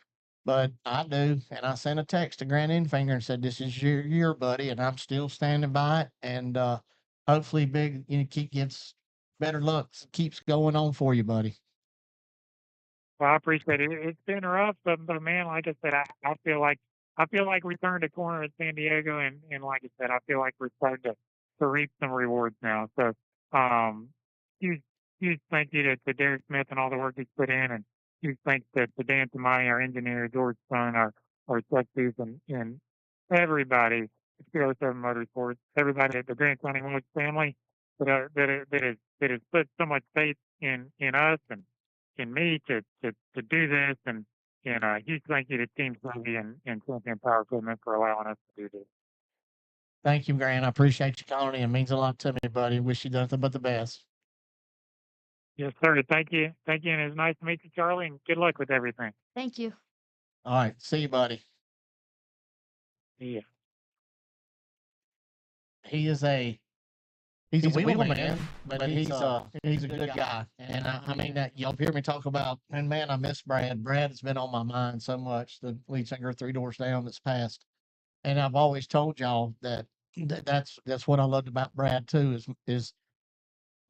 [SPEAKER 1] but I do, and I sent a text to Grant Enfinger and said, "This is your year, buddy," and I'm still standing by it. And hopefully, big gets better luck, keeps going on for you, buddy.
[SPEAKER 7] Well, I appreciate it. It's been rough, but man, like I said, I feel like we turned a corner at San Diego, and like I said, I feel like we're starting to reap some rewards now. So, huge thank you to Derek Smith and all the work he's put in, and huge thanks to Dan Tamani, our engineer, George Stone, our tech chief, and everybody at Kilo 7 Motorsports, everybody at the Grant County Wilkes family that has put so much faith in us and in me to do this, and huge thank you to Team Sylvie and Champion Power Equipment for allowing us to do this.
[SPEAKER 1] Thank you, Grant. I appreciate you calling in. It means a lot to me, buddy. Wish you nothing but the best.
[SPEAKER 7] Yes, sir. Thank you, and it's nice to meet you, Charlie, and good luck with everything.
[SPEAKER 6] Thank you.
[SPEAKER 1] All right. See you, buddy.
[SPEAKER 7] Yeah.
[SPEAKER 1] He's a wheel man, but he's a good guy. And I mean that y'all hear me talk about, and man, I miss Brad. Brad has been on my mind so much, the lead singer 3 Doors Down that's passed. And I've always told y'all that's what I loved about Brad too, is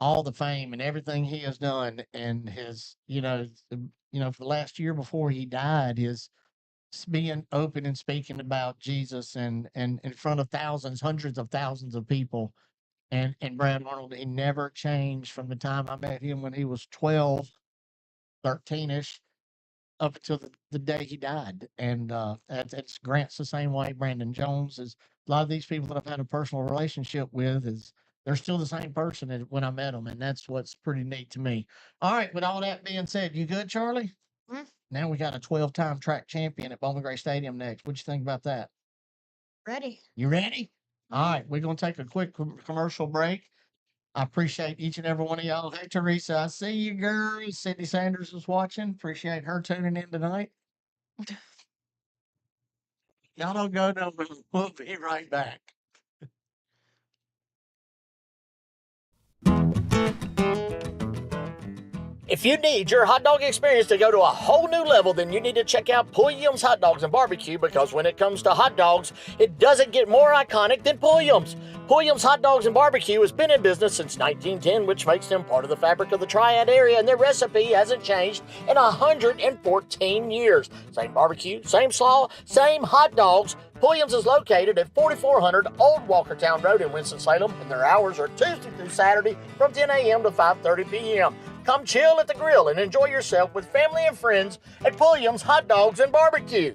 [SPEAKER 1] all the fame and everything he has done, and his, for the last year before he died, his being open and speaking about Jesus and in front of thousands, hundreds of thousands of people. And Brad Arnold, he never changed from the time I met him when he was 12, 13-ish, up until the day he died. And that's Grant's the same way. Brandon Jones is a lot of these people that I've had a personal relationship with is they're still the same person as when I met them, and that's what's pretty neat to me. All right, with all that being said, you good, Charlie?
[SPEAKER 6] Mhm.
[SPEAKER 1] Now we got a 12-time track champion at Bowman Gray Stadium next. What'd you think about that?
[SPEAKER 6] Ready?
[SPEAKER 1] You ready? All right, we're gonna take a quick commercial break. I appreciate each and every one of y'all. Hey, Teresa, I see you, girl. Sydney Sanders is watching. Appreciate her tuning in tonight. Y'all don't go nowhere. We'll be right back.
[SPEAKER 8] If you need your hot dog experience to go to a whole new level, then you need to check out Pulliam's Hot Dogs and Barbecue, because when it comes to hot dogs, it doesn't get more iconic than Pulliam's. Pulliam's Hot Dogs and Barbecue has been in business since 1910, which makes them part of the fabric of the Triad area, and their recipe hasn't changed in 114 years. Same barbecue, same slaw, same hot dogs. Pulliam's is located at 4400 Old Walkertown Road in Winston-Salem, and their hours are Tuesday through Saturday from 10 a.m. to 5:30 p.m. Come chill at the grill and enjoy yourself with family and friends at Pulliam's Hot Dogs and Barbecue.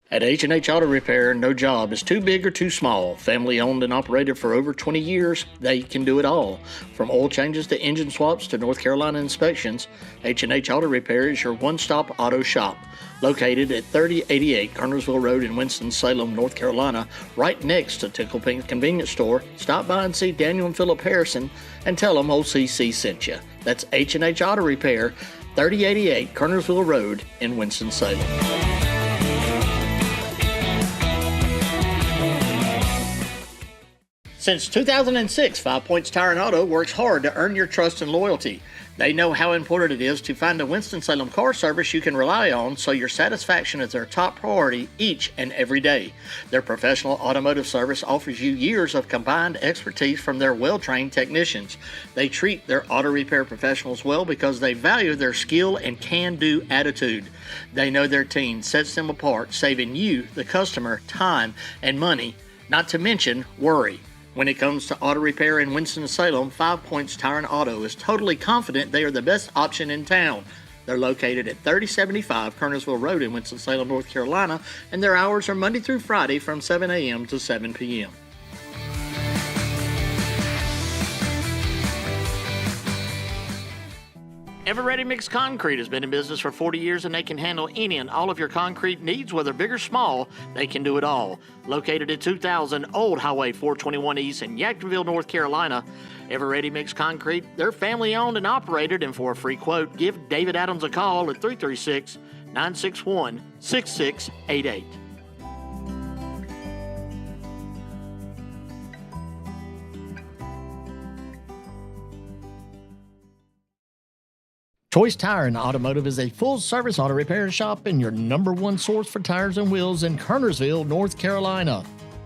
[SPEAKER 8] At H&H Auto Repair, no job is too big or too small. Family owned and operated for over 20 years, they can do it all. From oil changes to engine swaps to North Carolina inspections, H&H Auto Repair is your one-stop auto shop. Located at 3088 Kernersville Road in Winston-Salem, North Carolina, right next to Tickle Pink Convenience Store, stop by and see Daniel and Philip Harrison and tell them old CC sent you. That's H&H Auto Repair, 3088 Kernersville Road in Winston-Salem. Since 2006, 5 Points Tire and Auto works hard to earn your trust and loyalty. They know how important it is to find a Winston-Salem car service you can rely on, so your satisfaction is their top priority each and every day. Their professional automotive service offers you years of combined expertise from their well-trained technicians. They treat their auto repair professionals well because they value their skill and can-do attitude. They know their team sets them apart, saving you, the customer, time and money, not to mention worry. When it comes to auto repair in Winston-Salem, 5 Points Tire and Auto is totally confident they are the best option in town. They're located at 3075 Kernersville Road in Winston-Salem, North Carolina, and their hours are Monday through Friday from 7 a.m. to 7 p.m. Ever Ready Mix Concrete has been in business for 40 years, and they can handle any and all of your concrete needs, whether big or small. They can do it all. Located at 2000 Old Highway 421 East in Yadkinville, North Carolina, Ever Ready Mix Concrete, they're family owned and operated, and for a free quote, give David Adams a call at 336-961-6688. Choice Tire and Automotive is a full-service auto repair shop and your number one source for tires and wheels in Kernersville, North Carolina.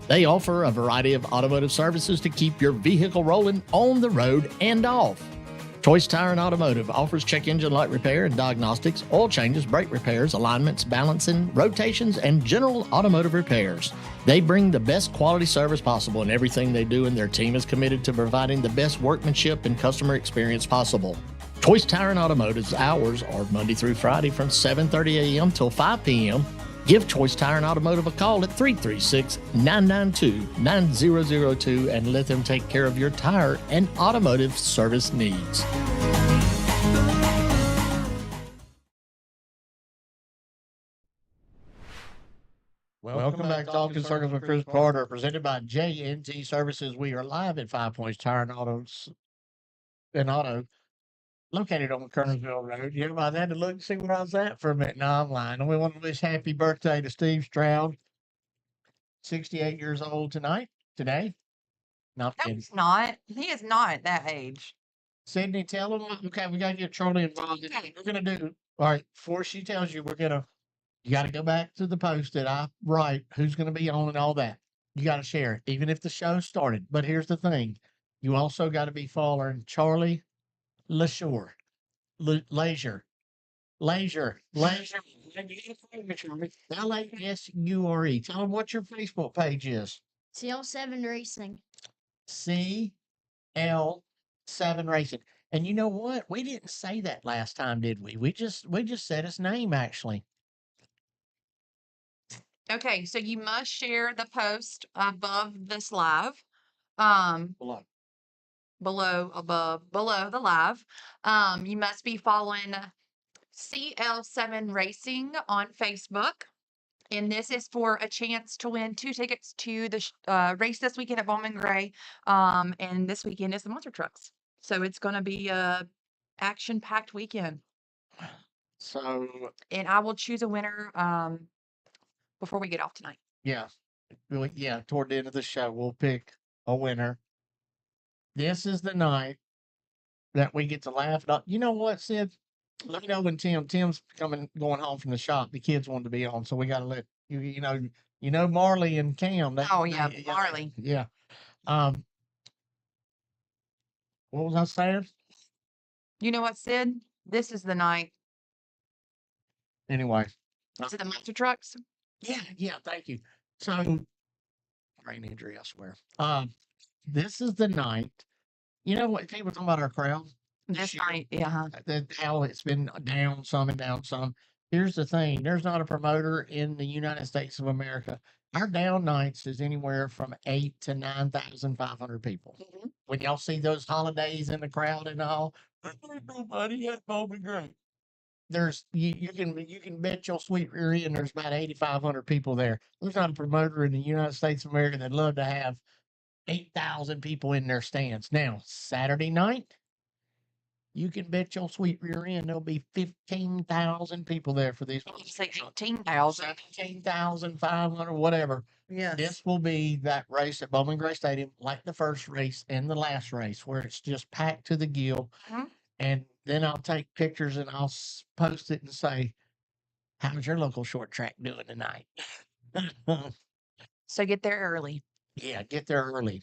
[SPEAKER 8] They offer a variety of automotive services to keep your vehicle rolling on the road and off. Choice Tire and Automotive offers check engine light repair and diagnostics, oil changes, brake repairs, alignments, balancing, rotations, and general automotive repairs. They bring the best quality service possible in everything they do, and their team is committed to providing the best workmanship and customer experience possible. Choice Tire and Automotive's hours are Monday through Friday from 7:30 a.m. till 5 p.m. Give Choice Tire and Automotive a call at 336-992-9002 and let them take care of your tire and automotive service needs.
[SPEAKER 1] Welcome back to Talking Circles with Chris Carter, presented by JNT Services. We are live at 5 Points Tire and Auto, located on Kernersville Road. Everybody had to look and see where I was at for a minute. No, I'm lying. And we want to wish happy birthday to Steve Stroud, 68 years old today. No, I'm
[SPEAKER 3] No,
[SPEAKER 1] kidding.
[SPEAKER 3] he's not. He is not that age.
[SPEAKER 1] Sydney, tell him. Okay, we got to get Charlie involved. We're going to do, all right, before she tells you, you got to go back to the post that I write, who's going to be on and all that. You got to share it, even if the show started. But here's the thing. You also got to be following Charlie Leisure. Leisure. LASURE. Tell them what your Facebook page is.
[SPEAKER 6] CL7 Racing.
[SPEAKER 1] CL7 Racing. And you know what? We didn't say that last time, did we? We just said his name, actually.
[SPEAKER 3] Okay, so you must share the post above this live. Below the live. You must be following CL7 Racing on Facebook. And this is for a chance to win 2 tickets to the race this weekend at Bowman Gray. And this weekend is the Monster Trucks. So it's going to be a action-packed weekend.
[SPEAKER 1] So,
[SPEAKER 3] And I will choose a winner before we get off tonight.
[SPEAKER 1] yeah. Toward the end of the show, we'll pick a winner. This is the night that we get to laugh. You know what, Sid? Let me know when Tim's going home from the shop. The kids wanted to be on, so we got to let you know Marley and Cam.
[SPEAKER 3] Oh, yeah, Marley.
[SPEAKER 1] Yeah. Um, what was I saying?
[SPEAKER 3] You know what, Sid? This is the night.
[SPEAKER 1] Anyway,
[SPEAKER 3] Is it the monster trucks?
[SPEAKER 1] yeah. Thank you. So, brain injury, I swear. This is the night. You know what? People talking about our crowd.
[SPEAKER 3] This
[SPEAKER 1] year,
[SPEAKER 3] night, yeah.
[SPEAKER 1] how it's been down some and down some. Here's the thing: there's not a promoter in the United States of America. Our down nights is anywhere from 8 to 9,500 people. When y'all see those holidays in the crowd and all, there's nobody at Bowman Gray. There's you can bet your sweet rear end there's about 8,500 people there. There's not a promoter in the United States of America that'd love to have 8,000 people in their stands. Now, Saturday night, you can bet your sweet rear end there'll be 15,000 people there for these.
[SPEAKER 3] You say 18,000.
[SPEAKER 1] 17,500, whatever.
[SPEAKER 3] Yes.
[SPEAKER 1] This will be that race at Bowman Gray Stadium, like the first race and the last race, where it's just packed to the gill.
[SPEAKER 3] Mhm.
[SPEAKER 1] And then I'll take pictures and I'll post it and say, "How's your local short track doing tonight?"
[SPEAKER 3] So get there early.
[SPEAKER 1] Yeah, get there early.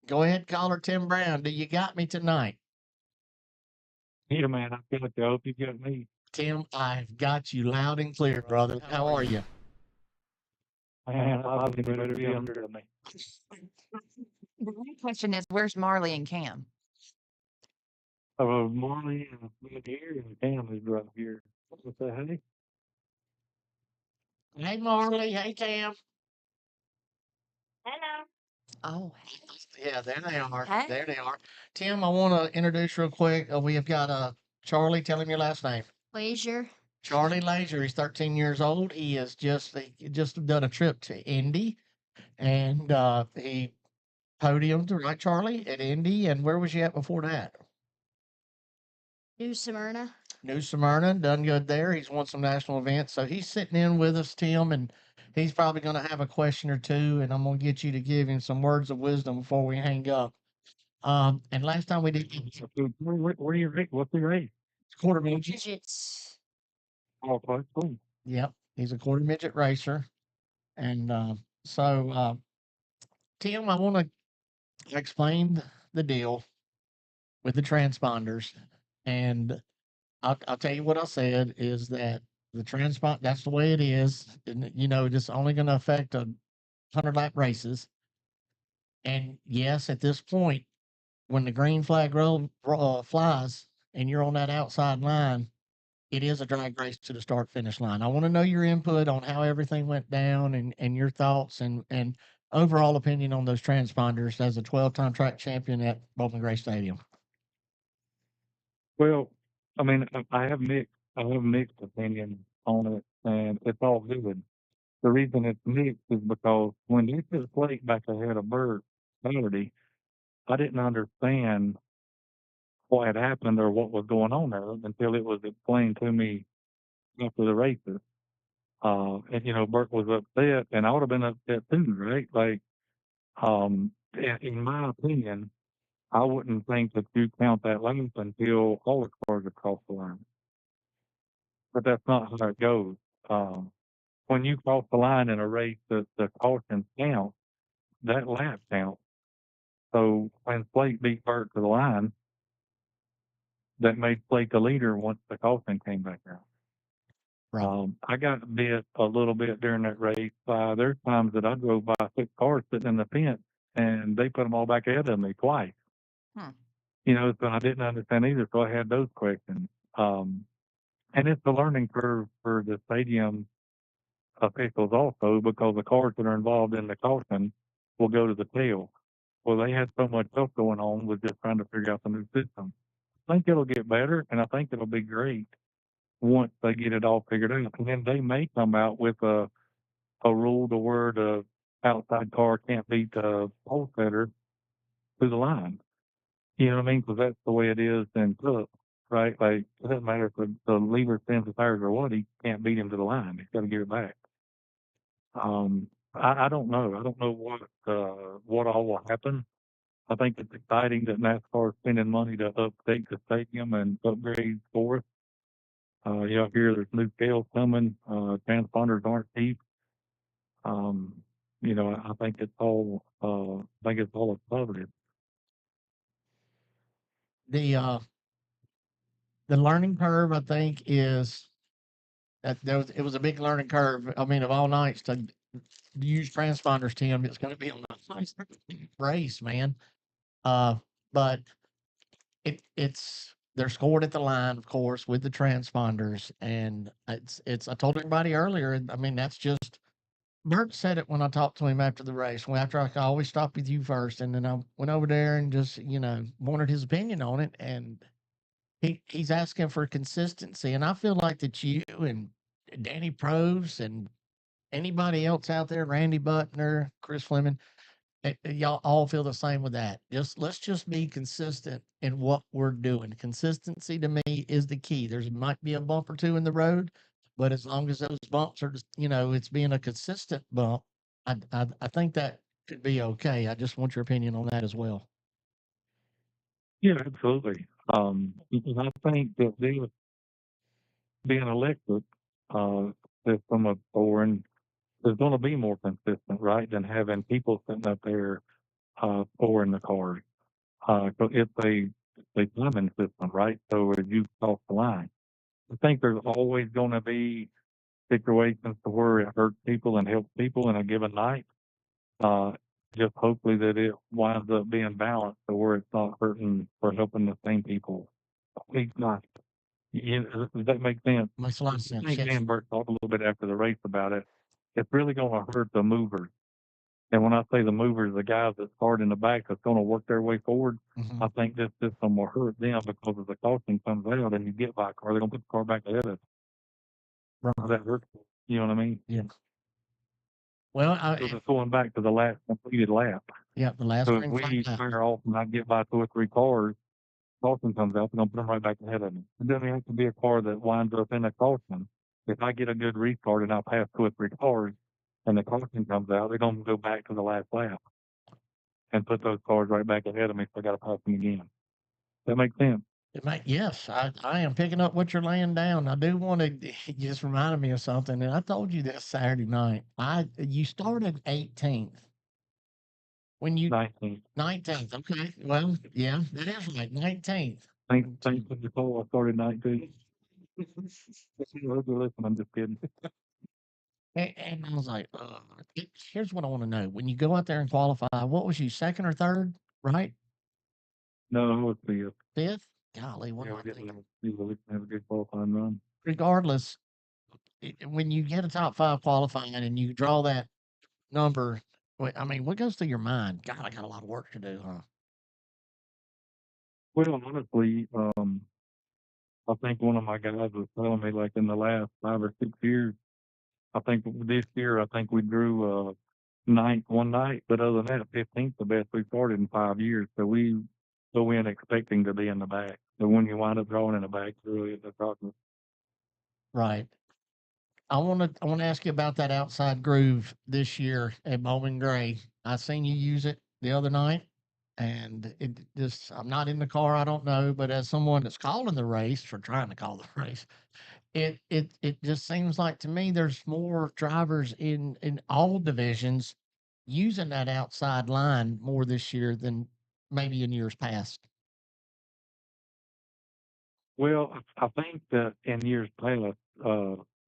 [SPEAKER 1] Go ahead, caller Tim Brown. Do you got me tonight?
[SPEAKER 7] Yeah, man, I feel like I hope you got me.
[SPEAKER 1] Tim, I've got you loud and clear, brother. How are you?
[SPEAKER 7] Man, I'll be better be under me.
[SPEAKER 3] The real question is, where's Marley and Cam?
[SPEAKER 7] Marley and me here and Cam is right here. What's that, honey?
[SPEAKER 1] Hey, Marley. Hey, Cam.
[SPEAKER 6] Hello.
[SPEAKER 3] Oh,
[SPEAKER 1] Yeah, there they are.
[SPEAKER 3] Hey.
[SPEAKER 1] There they are. Tim, I want to introduce real quick. We have got Charlie. Tell him your last name.
[SPEAKER 6] Leisure.
[SPEAKER 1] Charlie Laser. He's 13 years old. He just done a trip to Indy, and he podiumed, right, Charlie, at Indy. And where was you at before that?
[SPEAKER 6] New Smyrna.
[SPEAKER 1] New Smyrna, done good there. He's won some national events, so he's sitting in with us, Tim, and he's probably going to have a question or two, and I'm going to get you to give him some words of wisdom before we hang up. And last time we did
[SPEAKER 7] Where you rate? What's the rate?
[SPEAKER 1] quarter midget.
[SPEAKER 6] Digits.
[SPEAKER 7] Oh, quite cool.
[SPEAKER 1] Yep, he's a quarter midget racer, and so Tim, I want to explain the deal with the transponders, and I'll tell you what I said is that the transpond that's the way it is, and it's only going to affect 100-lap races. And yes, at this point, when the green flag flies and you're on that outside line, it is a drag race to the start finish line. I want to know your input on how everything went down and your thoughts and overall opinion on those transponders as a 12-time track champion at Bowman Gray Stadium.
[SPEAKER 7] Well, I mean, I have mixed opinion on it, and it's all good. The reason it's mixed is because when they put Blake back ahead of Burt Saturday, I didn't understand what had happened or what was going on there until it was explained to me after the races. And Burt was upset, and I would have been upset too, right? Like, in my opinion, I wouldn't think that you count that lap until all the cars across the line. But that's not how it goes. When you cross the line in a race, the caution count, that lap counts. So when Slate beat Burt to the line, that made Slate the leader once the caution came back out.
[SPEAKER 1] Right.
[SPEAKER 7] I got bit a little bit during that race. There's times that I drove by 6 cars sitting in the fence, and they put them all back ahead of me twice. So I didn't understand either, so I had those questions. And it's a learning curve for the stadium officials also, because the cars that are involved in the caution will go to the tail. Well, they had so much stuff going on with just trying to figure out the new system. I think it'll get better, and I think it'll be great once they get it all figured out. And then they may come out with a rule to where the outside car can't beat the pole setter to the line. You know what I mean? Because that's the way it is in Cook, right? Like, it doesn't matter if the leader spins the tires or what, he can't beat him to the line. He's got to give it back. I don't know. I don't know what all will happen. I think it's exciting that NASCAR is spending money to update the stadium and upgrade for us. I hear there's new scales coming. Transponders aren't cheap. Um, I think it's all. I think it's all a positive.
[SPEAKER 1] The learning curve, I think, is that it was a big learning curve. I mean, of all nights to use transponders, Tim, it's going to be a nice race, man. But it's they're scored at the line, of course, with the transponders, and it's. I told everybody earlier. I mean, that's just Bert said it when I talked to him after the race. Well, after I always stop with you first, and then I went over there and just wanted his opinion on it, and he's asking for consistency, and I feel like that you and Danny Proves and anybody else out there, Randy Butner, Chris Fleming, y'all all feel the same with that. Let's just be consistent in what we're doing. Consistency to me is the key. There's might be a bump or two in the road, but as long as those bumps are, it's being a consistent bump, I think that could be okay. I just want your opinion on that as well.
[SPEAKER 7] Yeah, absolutely. Because I think that being electric system of pouring is going to be more consistent, right, than having people sitting up there pouring the cars. So it's a plumbing system, right? So as you cross the line, I think there's always going to be situations to where it hurts people and helps people in a given night. Uh, just hopefully that it winds up being balanced to where it's not hurting or helping the same people each night. Does that make sense?
[SPEAKER 1] Makes a lot of
[SPEAKER 7] I
[SPEAKER 1] sense.
[SPEAKER 7] think
[SPEAKER 1] Yes.
[SPEAKER 7] Dan Burt talked a little bit after the race about it. It's really going to hurt the movers. And when I say the movers, the guys that start in the back that's going to work their way forward,
[SPEAKER 1] Mhm.
[SPEAKER 7] I think this system will hurt them because if the caution comes out and you get by a car, they're going to put the car back ahead of
[SPEAKER 1] Right.
[SPEAKER 7] you. That hurts. You know what I mean?
[SPEAKER 1] Yeah. Well,
[SPEAKER 7] Because it's going back to the last completed lap.
[SPEAKER 1] yeah, the last
[SPEAKER 7] So if
[SPEAKER 1] ring
[SPEAKER 7] we
[SPEAKER 1] flat lap.
[SPEAKER 7] fire off and I get by 2 or 3 cars, caution comes out, they're going to put them right back ahead of me. It doesn't have to be a car that winds up in a caution. If I get a good restart and I pass 2 or 3 cars and the caution comes out, they're going to go back to the last lap and put those cars right back ahead of me, so I got to pass them again. That makes sense.
[SPEAKER 1] Yes, I am picking up what you're laying down. I do want to. You just reminded me of something, and I told you this Saturday night. You started 18th when you
[SPEAKER 7] 19th.
[SPEAKER 1] 19th. Okay, well, yeah, that is right. 19th.
[SPEAKER 7] Thanks for the call. I started 19th. Listen, I'm just kidding.
[SPEAKER 1] And I was like, here's what I want to know. When you go out there and qualify, what was you, second or third? Right?
[SPEAKER 7] No, I was fifth.
[SPEAKER 1] Fifth? Golly, what
[SPEAKER 7] Yeah,
[SPEAKER 1] am I thinking?
[SPEAKER 7] we have a good qualifying run.
[SPEAKER 1] Regardless, when you get a top 5 qualifying and you draw that number, I mean, what goes through your mind? God, I got a lot of work to do, huh?
[SPEAKER 7] Well, honestly, I think one of my guys was telling me, like in the last 5 or 6 years, I think this year, I think we drew ninth one night, but other than that, 15th the best we started in 5 years. So we go in expecting to be in the back. So when you wind up drawing in the back, it's really the problem.
[SPEAKER 1] Right. I want to ask you about that outside groove this year at Bowman Gray. I seen you use it the other night, and it just I'm not in the car. I don't know, but as someone that's calling the race or trying to call the race, it just seems like to me there's more drivers in all divisions using that outside line more this year than maybe in years past.
[SPEAKER 7] Well, I think that in years past,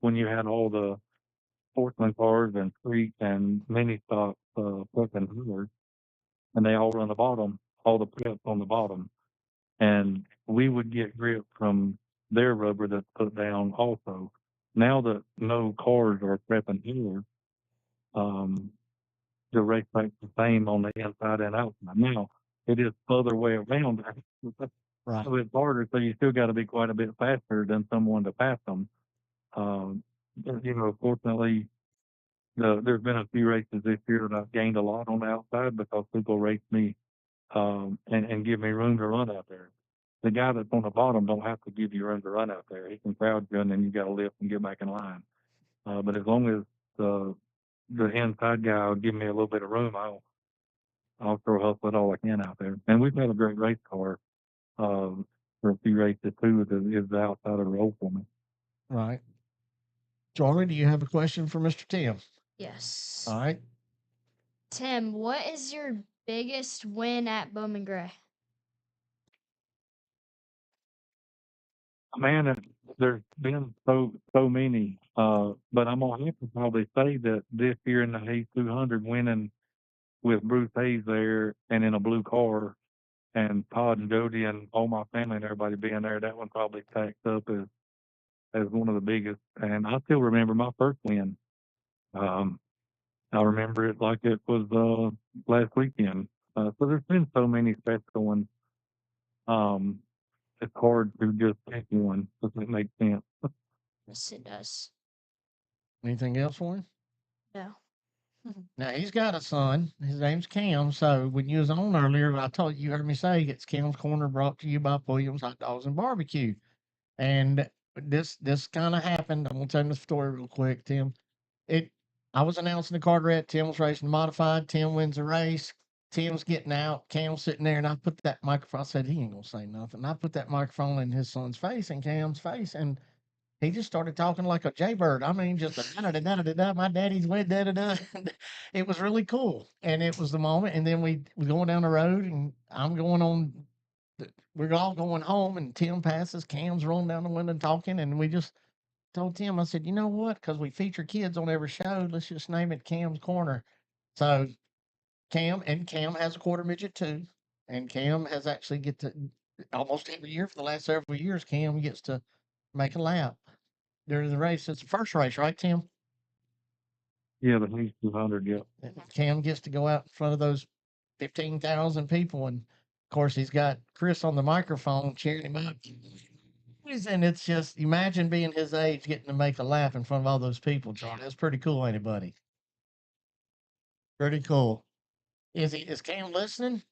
[SPEAKER 7] when you had all the sportsman cars and street and mini stock fucking dealers, and they all run the bottom, all the preps on the bottom, and we would get grip from their rubber that's put down also. Now that no cars are prepping here, um, the race track's the same on the inside and outside. Now it is other way around.
[SPEAKER 1] Right.
[SPEAKER 7] So it's harder, so you still got to be quite a bit faster than someone to pass them. But, fortunately, there's been a few races this year that I've gained a lot on the outside because people race me and give me room to run out there. The guy that's on the bottom don't have to give you room to run out there. He can crowd you, and then you got to lift and get back in line. But as long as the inside guy will give me a little bit of room, I'll throw hustle it all I can out there. And we've had a great race car for a few races too. Is the outside of the road for me.
[SPEAKER 1] Right. Charlie, do you have a question for Mr. Tim?
[SPEAKER 6] Yes.
[SPEAKER 1] All right.
[SPEAKER 6] Tim, what is your biggest win at Bowman Gray?
[SPEAKER 7] Man, there's been so many. But I'm gonna have to probably say that this year in the Hayes 200, winning with Bruce Hayes there and in a blue car, and Todd and Jody and all my family and everybody being there, that one probably stacks up as one of the biggest. And I still remember my first win. I remember it like it was last weekend. So there's been so many special ones. It's hard to just pick one. Does it make sense?
[SPEAKER 6] Yes, it does.
[SPEAKER 1] Anything else for him?
[SPEAKER 6] No.
[SPEAKER 1] Now he's got a son. His name's Cam. So when you was on earlier, I told you heard me say it's Cam's Corner brought to you by Williams Hot Dogs and Barbecue. And this kind of happened. I'm gonna tell you the story real quick, Tim. I was announcing the Carteret. Tim was racing the modified. Tim wins the race. Tim's getting out. Cam's sitting there, and I put that microphone. I said he ain't gonna say nothing. I put that microphone in his son's face and Cam's face, and he just started talking like a jaybird. I mean, just a da da da da da. My daddy's with da da da. It was really cool, and it was the moment. And then we going down the road, and I'm going on. We're all going home, and Tim passes. Cam's rolling down the window and talking, and we just told Tim. I said, you know what? Because we feature kids on every show, let's just name it Cam's Corner. So Cam has a quarter midget too, and Cam has actually get to almost every year for the last several years. Cam gets to make a lap during the race. It's the first race, right, Tim?
[SPEAKER 7] Yeah, the Hayes 200. Yeah.
[SPEAKER 1] Cam gets to go out in front of those 15,000 people, and of course he's got Chris on the microphone cheering him up. And it's just imagine being his age, getting to make a lap in front of all those people, Charlie. That's pretty cool, ain't it, buddy? Pretty cool. Is Cam listening?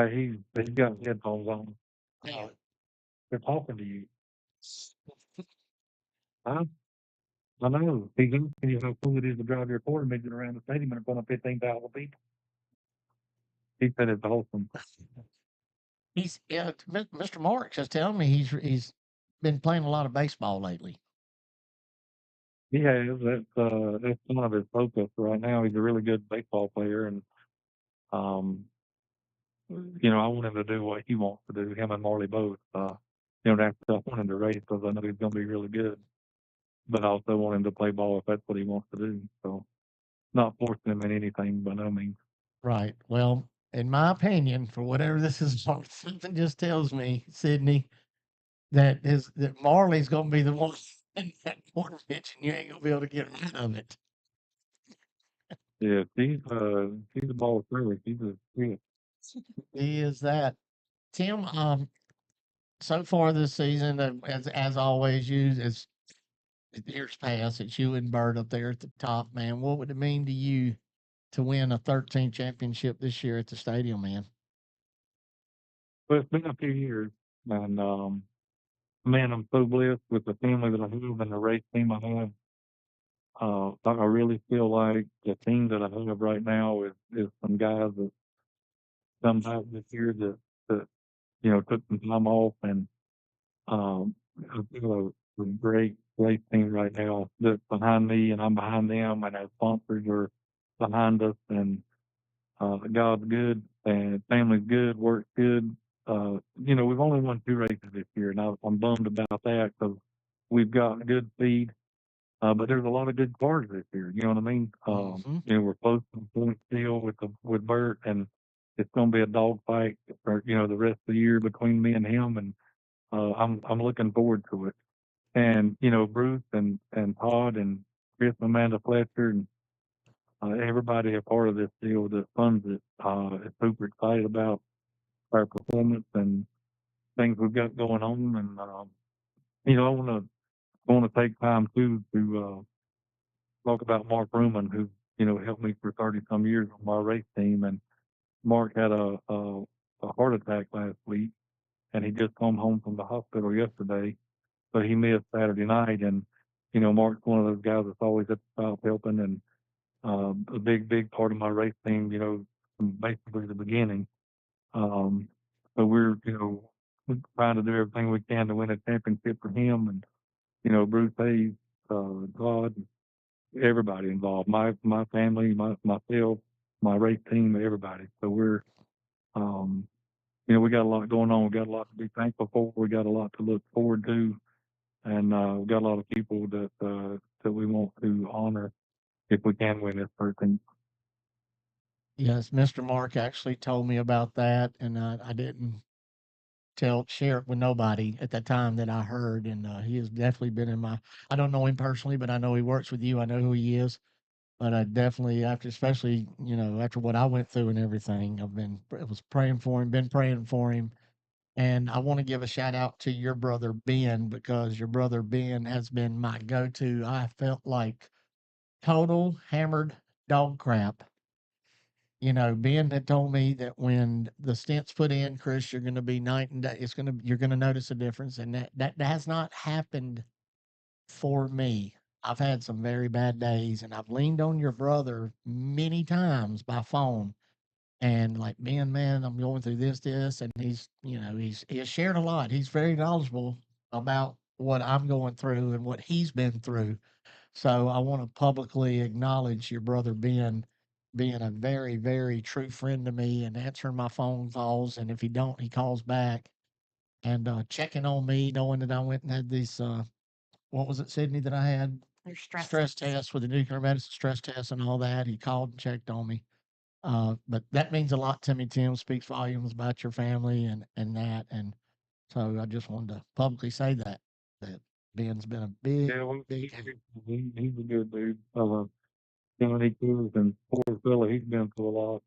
[SPEAKER 7] He's got headphones on.
[SPEAKER 1] No.
[SPEAKER 7] They're talking to you. Huh? I know. He's asking you how cool it is to drive your quarter midget around the stadium in front of 15,000 people. He said it's awesome.
[SPEAKER 1] Mr. Marks is telling me he's been playing a lot of baseball lately.
[SPEAKER 7] He has. That's one of his focus right now. He's a really good baseball player, and I want him to do what he wants to do. Him and Marley both. That's I want him to race because I know he's going to be really good. But I also want him to play ball if that's what he wants to do. So, not forcing him in anything by no means.
[SPEAKER 1] Right. Well, in my opinion, for whatever this is worth, something just tells me, Sydney, that Marley's going to be the one in that quarter pitch, and you ain't going to be able to get rid of it.
[SPEAKER 7] Yeah, she's a ball thrower. She's a yeah.
[SPEAKER 1] He is that. Tim, so far this season, as always, as years past, it's you and Bert up there at the top, man. What would it mean to you to win a 13th championship this year at the stadium, man?
[SPEAKER 7] Well, it's been a few years, and man, I'm so blessed with the family that I have and the race team I have. I really feel like the team that I have right now is some guys that come back this year that took some time off, and I feel a great team right now that's behind me, and I'm behind them, and our sponsors are behind us, and God's good, and family's good, work's good. We've only won 2 races this year, and I'm bummed about that because we've got good speed. But there's a lot of good cars this year. You know what I mean? We're close to the point still with Bert, and it's going to be a dogfight for the rest of the year between me and him, and I'm looking forward to it. And Bruce and Todd and Chris and Amanda Fletcher and everybody a part of this deal that funds it is super excited about our performance and things we've got going on. And I want to take time too to talk about Mark Ruman, who helped me for 30 some years on my race team. And Mark had a heart attack last week, and he just come home from the hospital yesterday, so he missed Saturday night. And you know, Mark's one of those guys that's always at the top helping, and a big part of my race team, you know, from basically the beginning. So we're, you know, we're trying to do everything we can to win a championship for him, and you know, Bruce Hayes, God, everybody involved, my family, myself, my race team, everybody. So we're, you know, we got a lot going on. We got a lot to be thankful for. We got a lot to look forward to, and we got a lot of people that we want to honor if we can win this 13th.
[SPEAKER 1] Yes, Mr. Mark actually told me about that, and I didn't share it with nobody at that time that I heard. And he has definitely been in my. I don't know him personally, but I know he works with you. I know who he is. But I definitely, after, especially, you know, after what I went through and everything, I was praying for him, been praying for him. And I want to give a shout out to your brother Ben, because your brother Ben has been my go-to. I felt like total hammered dog crap. You know, Ben had told me that when the stent's put in, Chris, you're going to be night and day. You're going to notice a difference. And that has not happened for me. I've had some very bad days, and I've leaned on your brother many times by phone, and like, man, I'm going through this, and he's, you know, he has shared a lot. He's very knowledgeable about what I'm going through and what he's been through. So I want to publicly acknowledge your brother Ben being a very, very true friend to me, and answering my phone calls. And if he don't, he calls back, and checking on me, knowing that I went and had these, what was it, Sydney, that I had?
[SPEAKER 3] Their stress.
[SPEAKER 1] Stress tests with the nuclear medicine stress test and all that. He called and checked on me. But that means a lot to me, Tim. Speaks volumes about your family and that. And so I just wanted to publicly say that Ben's been a big,
[SPEAKER 7] Yeah, well,
[SPEAKER 1] big.
[SPEAKER 7] he's a good dude. You know, he cares, and poor fella, he's been through a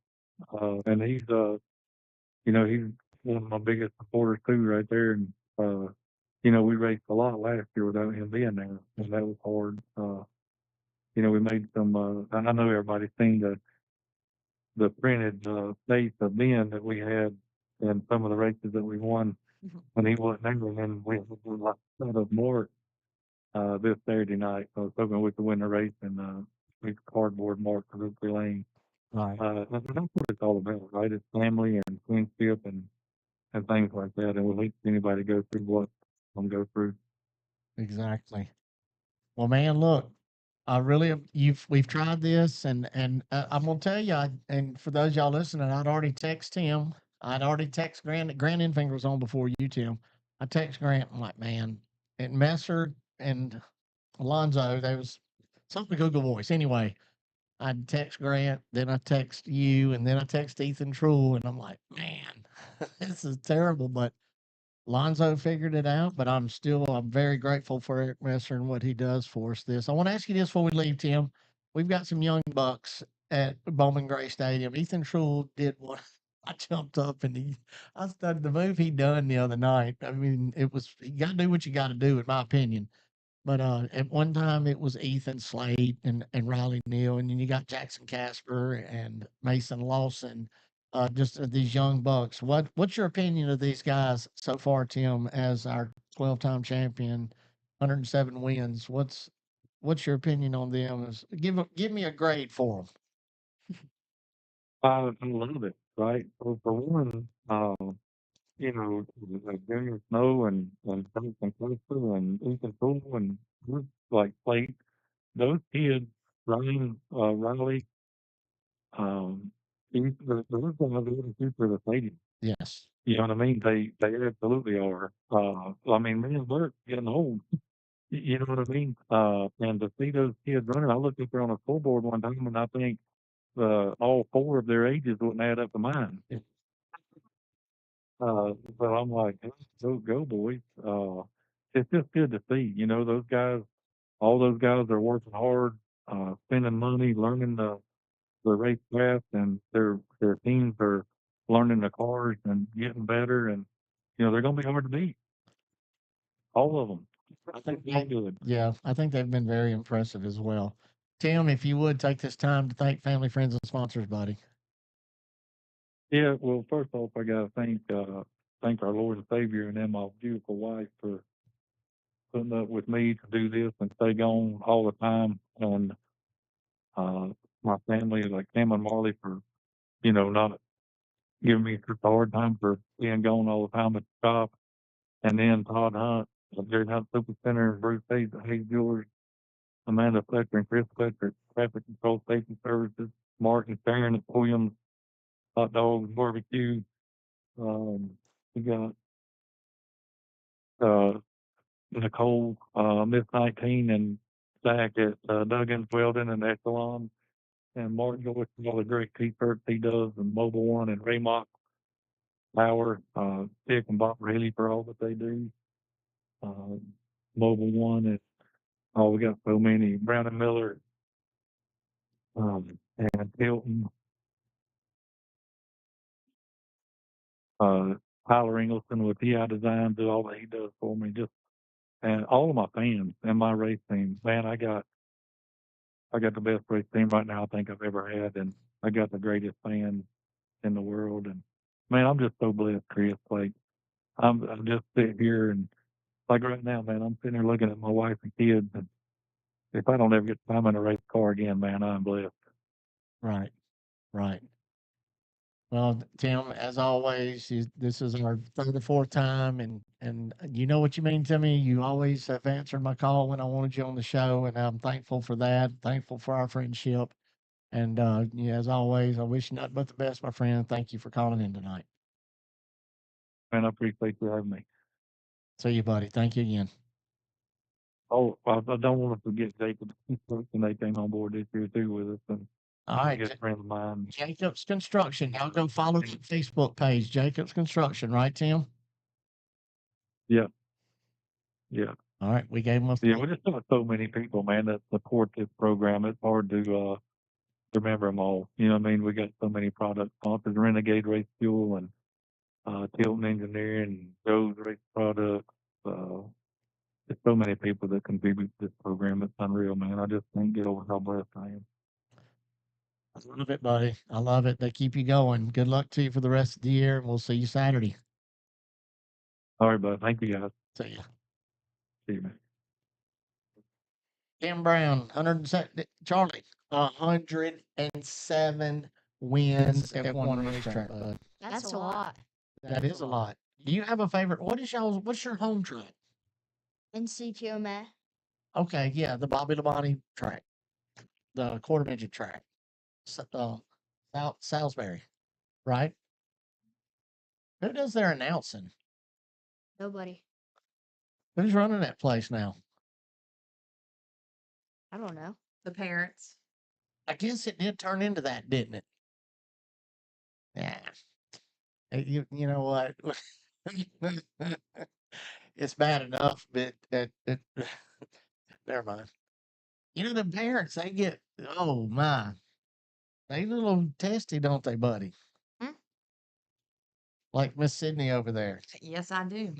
[SPEAKER 7] lot. And he's, you know, he's one of my biggest supporters too, right there. And you know, we raced a lot last year without him being there, and that was hard. You know, we made some. I know everybody's seen the printed face of Ben that we had in some of the races that we won
[SPEAKER 3] Mhm.
[SPEAKER 7] when he wasn't there, and then we had like set of Mark this Saturday night. So I was hoping we could win the race, and we cardboard Mark for Victory Lane.
[SPEAKER 1] Right.
[SPEAKER 7] And that's what it's all about, right? It's family and friendship and things like that. And we'll hate anybody go through what I'm go through.
[SPEAKER 1] Exactly. Well, man, look, I really, we've tried this, and I'm gonna tell you, and for those y'all listening, I'd already text him. I'd already text Grant. Grant Enfinger was on before you, Tim. I text Grant. I'm like, man, and Messer and Alonzo, there was something Google Voice. Anyway, I'd text Grant, then I text you, and then I text Ethan Truel, and I'm like, man, this is terrible. But Lonzo figured it out, but I'm very grateful for Eric Messer and what he does for us. I want to ask you this before we leave, Tim. We've got some young bucks at Bowman Gray Stadium. Ethan Truel did one. I jumped up and I studied the move he done the other night. I mean, you got to do what you got to do, in my opinion. But at one time it was Ethan Slade and Riley Neal, and then you got Jackson Casper and Mason Lawson, just these young bucks. What's your opinion of these guys so far, Tim, as our 12-time champion, 107 wins? What's your opinion on them? Give me a grade for them.
[SPEAKER 7] I love it, right? So for one, you know, like Junior Snow and Jason Casper and Ethan Poole and like Slate, those kids, Ryan, Riley, those guys are the future of the stadium.
[SPEAKER 1] Yes.
[SPEAKER 7] You know what I mean? They absolutely are. I mean, man, we're getting old. You know what I mean? And to see those kids running, I looked up there on a scoreboard one time, and I think all four of their ages wouldn't add up to mine.
[SPEAKER 1] Yeah.
[SPEAKER 7] So I'm like, go boys. It's just good to see. You know, those guys, all those guys are working hard, spending money, learning the racecraft, and their teams are learning the cars and getting better, and you know they're going to be hard to beat. All of them.
[SPEAKER 1] I think
[SPEAKER 7] They're good.
[SPEAKER 1] Yeah, I think they've been very impressive as well. Tim, if you would take this time to thank family, friends, and sponsors, buddy.
[SPEAKER 7] Yeah. Well, first off, I got to thank our Lord and Savior and then my beautiful wife for putting up with me to do this and stay gone all the time. And my family, like Sam and Marley, for, not giving me such a hard time for being gone all the time at the shop. And then Todd Hunt, Jerry Hunt Super Center, and Bruce Hayes at Hayes Jewelers, Amanda Fletcher and Chris Fletcher at Traffic Control Safety Services, Mark and Sharon at Williams Hot Dogs Barbecue. We got Nicole, Miss 19, and Zach at Duggan's Welding and Echelon, and Martin Joyce for all the great t-shirts he does, and Mobile One and Raymock Power, Dick and Bob Haley for all that they do. Mobile One, and we got so many. Brown and Miller, and Hilton, Tyler Ingleson with TI Designs, do all that he does for me. And all of my fans and my race team. Man, I got the best race team right now I think I've ever had, and I got the greatest fans in the world. And man, I'm just so blessed, Chris. Like I'm just sitting here, and like right now, man, I'm sitting here looking at my wife and kids, and if I don't ever get to climb in a race car again, man, I'm blessed.
[SPEAKER 1] Right. Well, Tim, as always, this is our third or fourth time, and you know what you mean to me. You always have answered my call when I wanted you on the show, and I'm thankful for that. Thankful for our friendship, and as always, I wish you nothing but the best, my friend. Thank you for calling in tonight.
[SPEAKER 7] Man, I appreciate you having me.
[SPEAKER 1] See you, buddy. Thank you again.
[SPEAKER 7] Oh, I don't want to forget Jacob, and they came on board this year too with us, and
[SPEAKER 1] All right,
[SPEAKER 7] good friend of mine.
[SPEAKER 1] Jacob's Construction. Y'all go follow the Facebook page, Jacob's Construction, right, Tim?
[SPEAKER 7] Yeah.
[SPEAKER 1] All right, we gave him a
[SPEAKER 7] Yeah, we just got so many people, man, that support this program. It's hard to remember them all. You know what I mean? We got so many product sponsors, Renegade Race Fuel and Tilton Engineering, Joe's Race Products. There's so many people that contribute to this program. It's unreal, man. I just can't get over how blessed I am.
[SPEAKER 1] I love it, buddy. I love it. They keep you going. Good luck to you for the rest of the year, and we'll see you Saturday.
[SPEAKER 7] All right, bud. Thank you, guys.
[SPEAKER 1] See ya.
[SPEAKER 7] See you, man.
[SPEAKER 1] Tim Brown, 107. Charlie, 107 wins at one racetrack, bud.
[SPEAKER 6] That's a lot.
[SPEAKER 1] That is a lot. Do you have a favorite? What's your home track?
[SPEAKER 6] NCQ Met.
[SPEAKER 1] Okay, yeah, the Bobby Labonte track, the quarter midget track, Salisbury, right? Who does their announcing?
[SPEAKER 6] Nobody.
[SPEAKER 1] Who's running that place now?
[SPEAKER 6] I don't know.
[SPEAKER 3] The parents.
[SPEAKER 1] I guess it did turn into that, didn't it? Yeah. You know what? It's bad enough, but never mind. You know, the parents, they get, oh my, they a little testy, don't they, buddy?
[SPEAKER 3] Hmm?
[SPEAKER 1] Like Miss Sydney over there.
[SPEAKER 3] Yes, I do.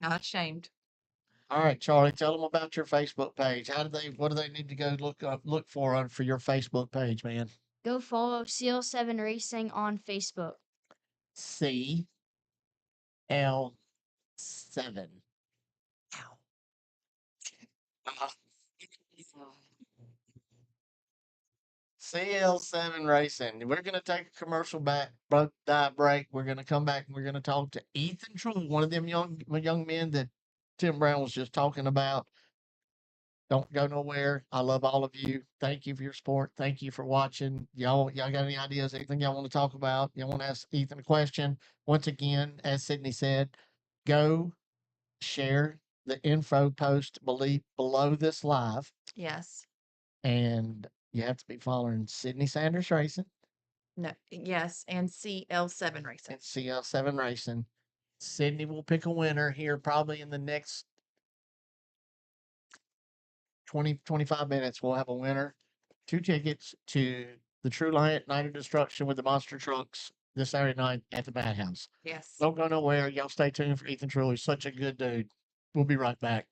[SPEAKER 3] Not ashamed.
[SPEAKER 1] All right, Charlie, tell them about your Facebook page. What do they need to go look for your Facebook page, man?
[SPEAKER 6] Go follow CL7 Racing on Facebook.
[SPEAKER 1] CL7. Ow. CL7 Racing. We're going to take a commercial break. We're going to come back and we're going to talk to Ethan True, one of them young men that Tim Brown was just talking about. Don't go nowhere. I love all of you. Thank you for your support. Thank you for watching. Y'all got any ideas, anything y'all want to talk about? Y'all want to ask Ethan a question? Once again, as Sydney said, go share the info post below this live.
[SPEAKER 3] Yes.
[SPEAKER 1] And you have to be following Sydney Sanders Racing.
[SPEAKER 3] No. Yes, and CL7 Racing.
[SPEAKER 1] And CL7 Racing. Sydney will pick a winner here probably in the next 20, 25 minutes. We'll have a winner. 2 tickets to the True Lion Night of Destruction with the monster trucks this Saturday night at the Bad House.
[SPEAKER 3] Yes.
[SPEAKER 1] Don't go nowhere. Y'all stay tuned for Ethan True. He's such a good dude. We'll be right back.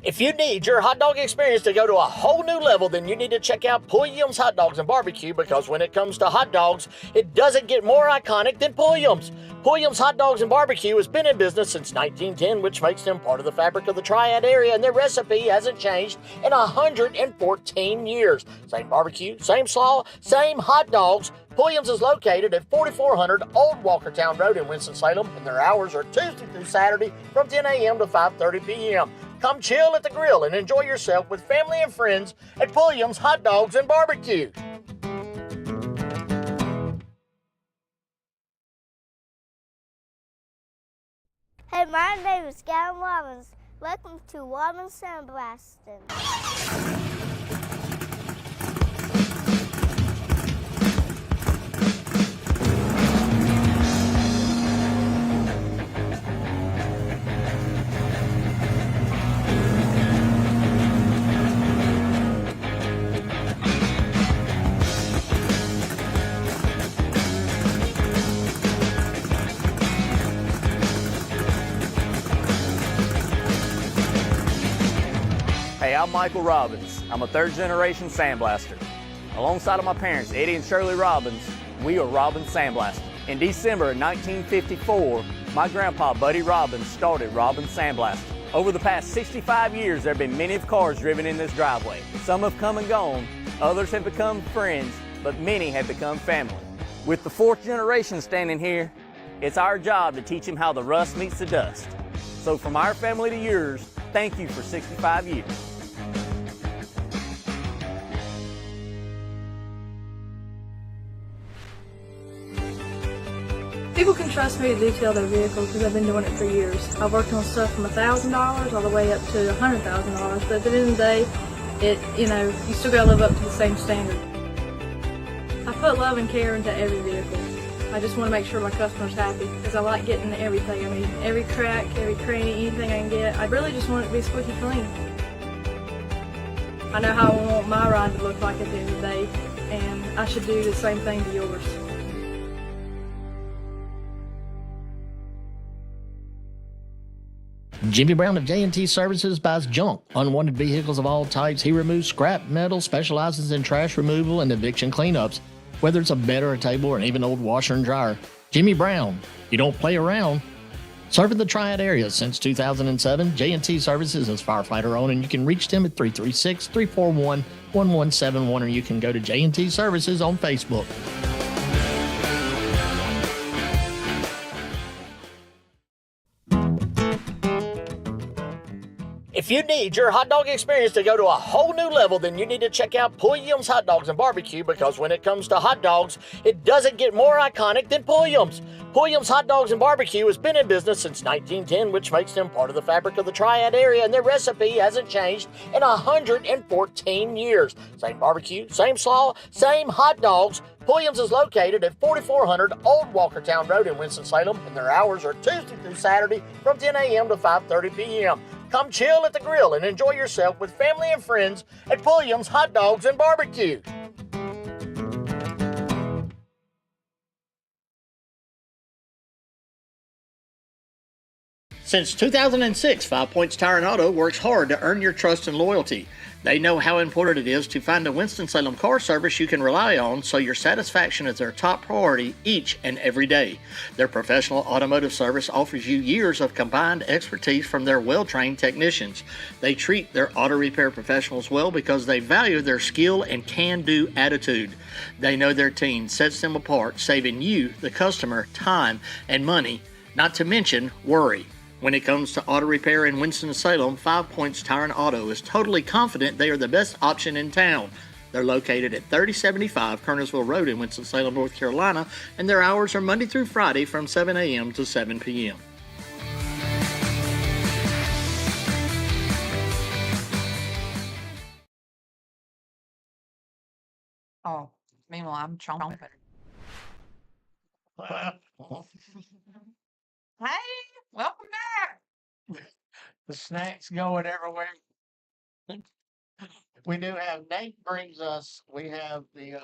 [SPEAKER 8] If you need your hot dog experience to go to a whole new level, then you need to check out Pulliam's Hot Dogs and Barbecue, because when it comes to hot dogs, it doesn't get more iconic than Pulliam's. Pulliam's Hot Dogs and Barbecue has been in business since 1910, which makes them part of the fabric of the Triad area, and their recipe hasn't changed in 114 years. Same barbecue, same slaw, same hot dogs. Pulliam's is located at 4400 Old Walkertown Road in Winston-Salem, and their hours are Tuesday through Saturday from 10 a.m. to 5:30 p.m. Come chill at the grill and enjoy yourself with family and friends at Pulliam's Hot Dogs and Barbecue.
[SPEAKER 9] Hey, my name is Gavin Robbins. Welcome to Robbins Sandblasting.
[SPEAKER 10] Hey, I'm Michael Robbins. I'm a third-generation sandblaster. Alongside of my parents, Eddie and Shirley Robbins, we are Robbins Sandblasting. In December of 1954, my grandpa, Buddy Robbins, started Robbins Sandblasting. Over the past 65 years, there have been many cars driven in this driveway. Some have come and gone, others have become friends, but many have become family. With the fourth generation standing here, it's our job to teach them how the rust meets the dust. So from our family to yours, thank you for 65 years.
[SPEAKER 11] People can trust me to detail their vehicles because I've been doing it for years. I've worked on stuff from $1,000 all the way up to $100,000, but at the end of the day, you still gotta live up to the same standard. I put love and care into every vehicle. I just want to make sure my customer's happy because I like getting everything. I mean, every crack, every cranny, anything I can get. I really just want it to be squeaky clean. I know how I want my ride to look like at the end of the day, and I should do the same thing to yours.
[SPEAKER 8] Jimmy Brown of J&T Services buys junk, unwanted vehicles of all types. He removes scrap metal, specializes in trash removal and eviction cleanups. Whether it's a bed or a table or even old washer and dryer, Jimmy Brown, you don't play around. Serving the Triad area since 2007, J&T Services is firefighter owned, and you can reach them at 336-341-1171, or you can go to J&T Services on Facebook. If you need your hot dog experience to go to a whole new level, then you need to check out Pulliam's Hot Dogs and Barbecue, because when it comes to hot dogs, it doesn't get more iconic than Pulliam's. Pulliam's Hot Dogs and Barbecue has been in business since 1910, which makes them part of the fabric of the Triad area, and their recipe hasn't changed in 114 years. Same barbecue, same slaw, same hot dogs. Pulliam's is located at 4400 Old Walkertown Road in Winston-Salem, and their hours are Tuesday through Saturday from 10 a.m. to 5:30 p.m. Come chill at the grill and enjoy yourself with family and friends at Pulliam's Hot Dogs and Barbecue. Since 2006, 5 Points Tire and Auto works hard to earn your trust and loyalty. They know how important it is to find a Winston-Salem car service you can rely on, so your satisfaction is their top priority each and every day. Their professional automotive service offers you years of combined expertise from their well-trained technicians. They treat their auto repair professionals well because they value their skill and can-do attitude. They know their team sets them apart, saving you, the customer, time and money, not to mention worry. When it comes to auto repair in Winston-Salem, 5 Points Tire and Auto is totally confident they are the best option in town. They're located at 3075 Kernersville Road in Winston-Salem, North Carolina, and their hours are Monday through Friday from 7 a.m. to 7 p.m.
[SPEAKER 3] Oh, meanwhile, I'm chomping. Hey, welcome back.
[SPEAKER 1] The snacks going everywhere. We do have Nate brings us. We have the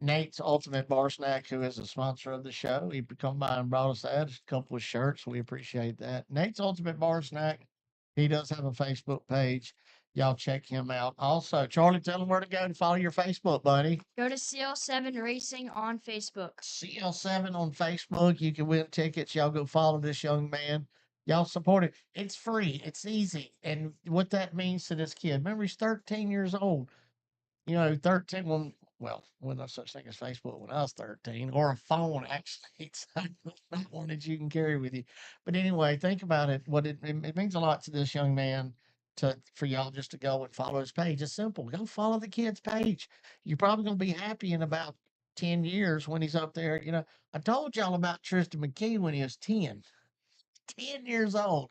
[SPEAKER 1] Nate's Ultimate Bar Snack, who is a sponsor of the show. He come by and brought us that, a couple of shirts. We appreciate that. Nate's Ultimate Bar Snack He does have a Facebook page. Y'all check him out. Also, Charlie, tell him where to go to follow your Facebook, buddy.
[SPEAKER 6] Go to CL7 Racing on Facebook.
[SPEAKER 1] CL7 on Facebook. You can win tickets. Y'all go follow this young man. Y'all support it. It's free. It's easy. And what that means to this kid. Remember, he's 13 years old. 13 well, when no such thing as Facebook when I was 13, or a phone, actually. It's not one that you can carry with you. But anyway, think about it. It means a lot to this young man for y'all just to go and follow his page. It's simple. Go follow the kid's page. You're probably going to be happy in about 10 years when he's up there. I told y'all about Tristan McKee when he was 10 years old.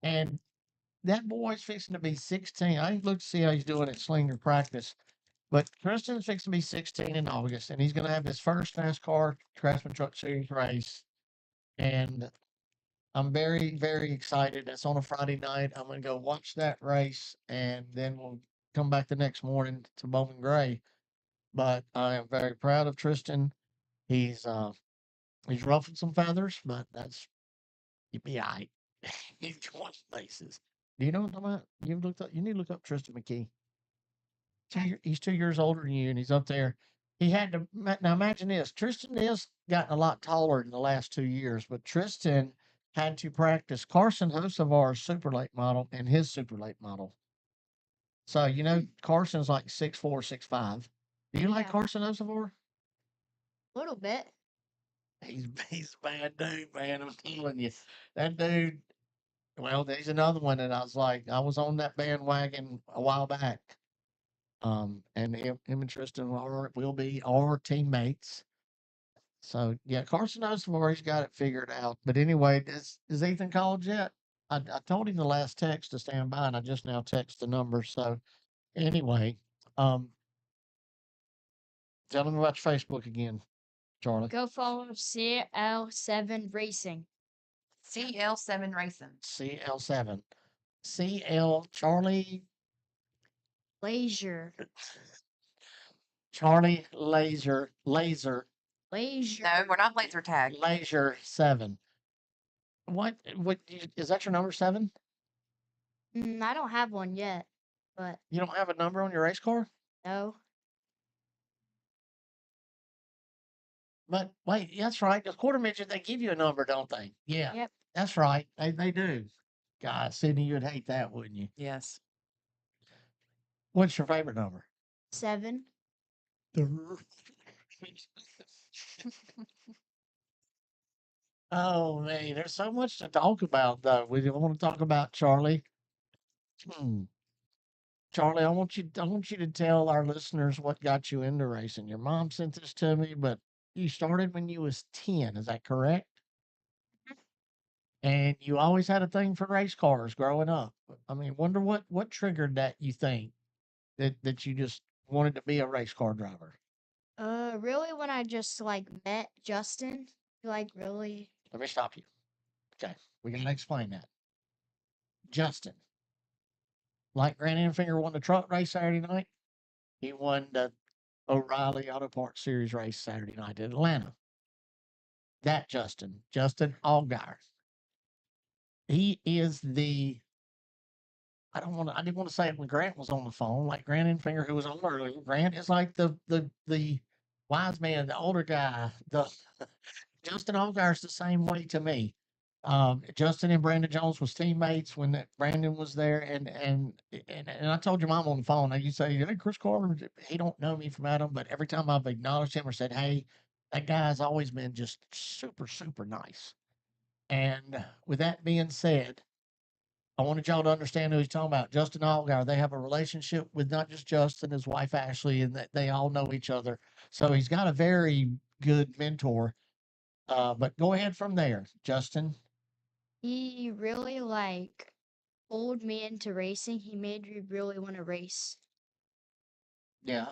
[SPEAKER 1] And that boy's fixing to be 16. I look to see how he's doing at Slinger practice. But Tristan's fixing to be 16 in August, and he's going to have his first NASCAR Craftsman Truck Series race. And I'm very, very excited. It's on a Friday night. I'm going to go watch that race, and then we'll come back the next morning to Bowman Gray. But I am very proud of Tristan. He's ruffled some feathers, but he'll be all right. He's going places. Do you know what I'm talking about? You need to look up Tristan McKee. He's 2 years older than you, and he's up there. He had to now imagine this. Tristan has gotten a lot taller in the last 2 years, but Tristan had to practice Carson Hocevar's super late model and his super late model. So Carson's like 6'4", 6'5". Do you like
[SPEAKER 6] Yeah.
[SPEAKER 1] Carson Hocevar?
[SPEAKER 6] A little bit.
[SPEAKER 1] He's a bad dude, man. I'm telling you, that dude. Well, there's another one that I was on that bandwagon a while back. And him and Tristan will be our teammates. So yeah, Carson Hocevar, he's got it figured out. But anyway, is Ethan called yet? I told him the last text to stand by, and I just now text the number. So anyway, tell him about your Facebook again, Charlie.
[SPEAKER 6] Go follow CL7 Racing.
[SPEAKER 3] CL7 Racing.
[SPEAKER 1] CL7. CL Charlie
[SPEAKER 6] Laser.
[SPEAKER 1] Charlie Laser.
[SPEAKER 6] Laser.
[SPEAKER 3] No, we're not laser tag.
[SPEAKER 1] Laser 7. What is that your number 7?
[SPEAKER 6] I don't have one yet, but
[SPEAKER 1] You don't have a number on your race car?
[SPEAKER 6] no.
[SPEAKER 1] But wait, that's right. The quarter midget, they give you a number, don't they? Yeah,
[SPEAKER 6] Yep.
[SPEAKER 1] that's right. They do. God, Sydney, you'd hate that, wouldn't you?
[SPEAKER 3] Yes.
[SPEAKER 1] What's your favorite number?
[SPEAKER 6] 7.
[SPEAKER 1] Oh man, there's so much to talk about though. We want to talk about Charlie. Charlie, I want you to tell our listeners what got you into racing. Your mom sent this to me, but you started when you was 10, is that correct? And you always had a thing for race cars growing up. I mean, wonder what triggered that, you think, that you just wanted to be a race car driver?
[SPEAKER 6] Really when I just met Justin, really.
[SPEAKER 1] Let me stop you. Okay, we gotta explain that. Justin, like Grant Enfinger won the truck race Saturday night, he won the O'Reilly Auto Parts Series race Saturday night in Atlanta. That Justin Allgaier. He is I didn't want to say it when Grant was on the phone, like Grant Enfinger, who was on earlier. Grant is like the wise man, the older guy. Justin Allgaier's the same way to me. Justin and Brandon Jones was teammates when Brandon was there, and I told your mom on the phone. You say, "Hey, Chris Carter, he don't know me from Adam, but every time I've acknowledged him or said, hey, that guy's always been just super, super nice." And with that being said, I wanted y'all to understand who he's talking about. Justin Allgaier. They have a relationship with not just Justin, his wife Ashley, and that they all know each other. So he's got a very good mentor. But go ahead from there, Justin.
[SPEAKER 6] He really pulled me into racing. He made me really want to race.
[SPEAKER 1] Yeah.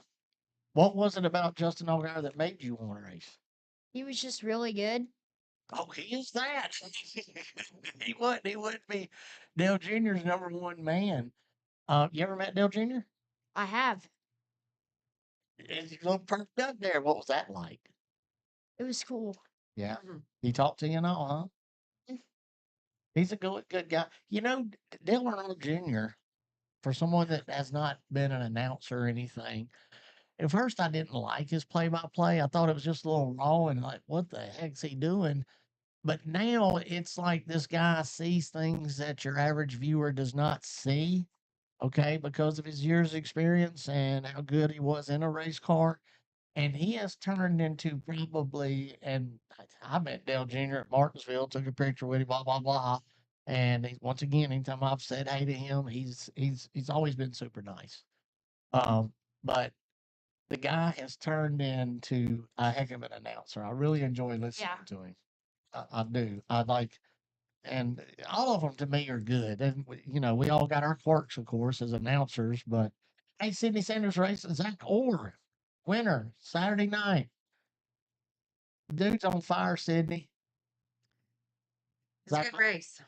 [SPEAKER 1] What was it about Justin Allgaier that made you want to race?
[SPEAKER 6] He was just really good.
[SPEAKER 1] Oh, he is that. He wouldn't be Dale Jr.'s number one man. You ever met Dale Jr.?
[SPEAKER 6] I have.
[SPEAKER 1] He looked perked up there. What was that like?
[SPEAKER 6] It was cool.
[SPEAKER 1] Yeah. He talked to you and all, huh? He's a good guy. You know, Dale Earl Jr., for someone that has not been an announcer or anything, at first I didn't like his play by play. I thought it was just a little raw and like, what the heck's he doing? But now it's like this guy sees things that your average viewer does not see, okay, because of his years of experience and how good he was in a race car. And he has turned into probably, and I met Dale Jr. at Martinsville, took a picture with him, blah blah blah. And once again, anytime I've said hey to him, he's always been super nice. But the guy has turned into a heck of an announcer. I really enjoy listening
[SPEAKER 3] Yeah.
[SPEAKER 1] to him. I do. I like, and all of them to me are good. And you know, we all got our quirks, of course, as announcers. But hey, Sydney Sanders racing Zach Orr, winner Saturday night. Dude's on fire, Sydney.
[SPEAKER 3] It's a
[SPEAKER 1] Zach,
[SPEAKER 3] good race.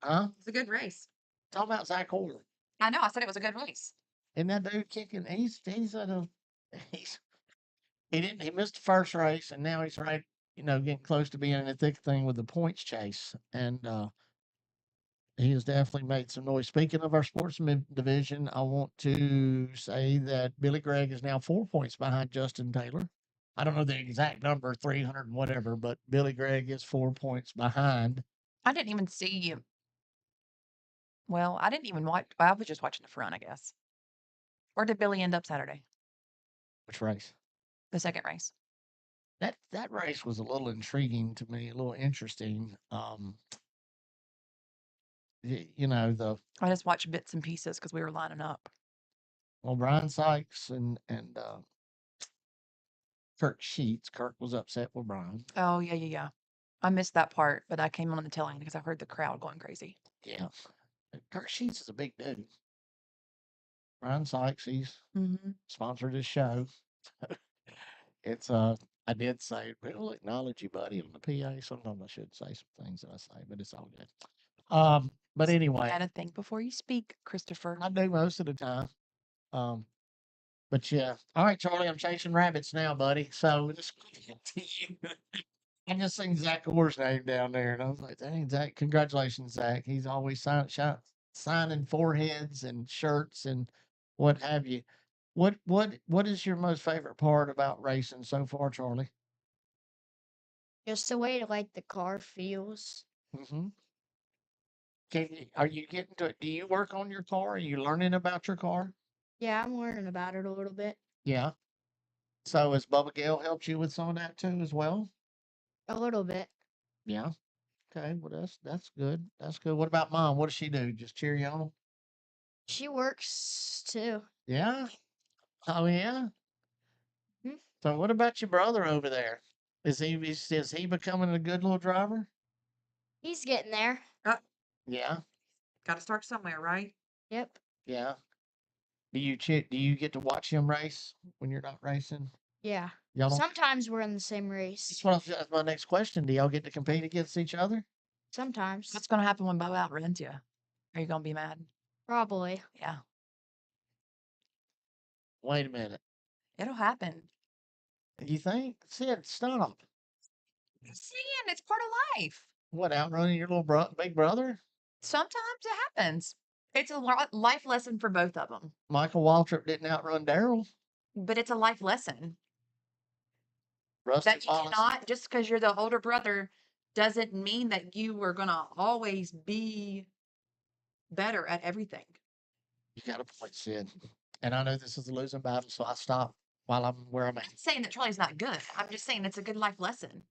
[SPEAKER 1] huh?
[SPEAKER 3] It's a good race.
[SPEAKER 1] Talk about Zach Orr.
[SPEAKER 3] I know. I said it was a good race.
[SPEAKER 1] Isn't that dude kicking? He's at a he's he missed the first race and now he's right, you know, getting close to being in the thick thing with the points chase. And he has definitely made some noise. Speaking of our sportsman division, I want to say that Billy Gregg is now 4 points behind Justin Taylor. I don't know the exact number, 300 and whatever, but Billy Gregg is 4 points behind.
[SPEAKER 3] I didn't even see you. Well, I didn't even watch. I was just watching the front, I guess. Where did Billy end up Saturday?
[SPEAKER 1] Which race?
[SPEAKER 3] The second race.
[SPEAKER 1] That race was a little intriguing to me, a little interesting. You know,
[SPEAKER 3] I just watched bits and pieces because we were lining up.
[SPEAKER 1] well, Brian Sykes and Kirk Sheets. Kirk was upset with Brian.
[SPEAKER 3] Oh, yeah. I missed that part, but I came on the tail end because I heard the crowd going crazy.
[SPEAKER 1] Yeah. Kirk Sheets is a big dude. Brian Sykes, he's
[SPEAKER 3] Mm-hmm.
[SPEAKER 1] sponsored his show. It's I did say we'll acknowledge you, buddy, on the PA. Sometimes I should say some things that I say, but it's all good. But anyway,
[SPEAKER 3] Gotta think before you speak, Christopher.
[SPEAKER 1] I do most of the time. But yeah. All right, Charlie, I'm chasing rabbits now, buddy. So just I just seen Zach Orr's name down there, and I was like, dang, Zach, congratulations, Zach. He's always signing foreheads and shirts and what have you. What is your most favorite part about racing so far, Charlie?
[SPEAKER 6] Just the way like the car feels.
[SPEAKER 1] Mm-hmm. Are you getting to it? Do you work on your car? Are you learning about your car?
[SPEAKER 6] Yeah, I'm learning about it a little bit.
[SPEAKER 1] Yeah. So has Bubba Gale helped you with some of that too as well?
[SPEAKER 6] A little bit.
[SPEAKER 1] Yeah. Okay. Well, that's good. That's good. What about mom? What does she do? Just cheer you on?
[SPEAKER 6] She works too.
[SPEAKER 1] Yeah. Oh yeah.
[SPEAKER 6] Hmm?
[SPEAKER 1] So what about your brother over there? Is he becoming a good little driver?
[SPEAKER 6] He's getting there.
[SPEAKER 1] Yeah.
[SPEAKER 3] Got to start somewhere, right?
[SPEAKER 6] Yep.
[SPEAKER 1] Yeah. Do you get to watch him race when you're not racing?
[SPEAKER 6] Yeah.
[SPEAKER 1] Y'all don't.
[SPEAKER 6] Sometimes we're in the same race.
[SPEAKER 1] That's my next question. Do y'all get to compete against each other?
[SPEAKER 6] Sometimes.
[SPEAKER 3] What's going to happen when Bubba outruns you? Are you going to be mad?
[SPEAKER 6] Probably.
[SPEAKER 3] Yeah.
[SPEAKER 1] Wait a minute.
[SPEAKER 3] It'll happen.
[SPEAKER 1] You think? Sid, stop.
[SPEAKER 3] Seeing it's part of life.
[SPEAKER 1] What, outrunning your little big brother?
[SPEAKER 3] Sometimes it happens. It's a life lesson for both of them.
[SPEAKER 1] Michael Waltrip didn't outrun Daryl.
[SPEAKER 3] But it's a life lesson.
[SPEAKER 1] Rusty
[SPEAKER 3] That you
[SPEAKER 1] Wallace.
[SPEAKER 3] cannot, just because you're the older brother, doesn't mean that you are going to always be better at everything.
[SPEAKER 1] You got a point, Sid. And I know this is a losing battle, so I stop while I'm where I'm
[SPEAKER 3] I'm
[SPEAKER 1] at.
[SPEAKER 3] not saying that Charlie's not good. I'm just saying it's a good life lesson.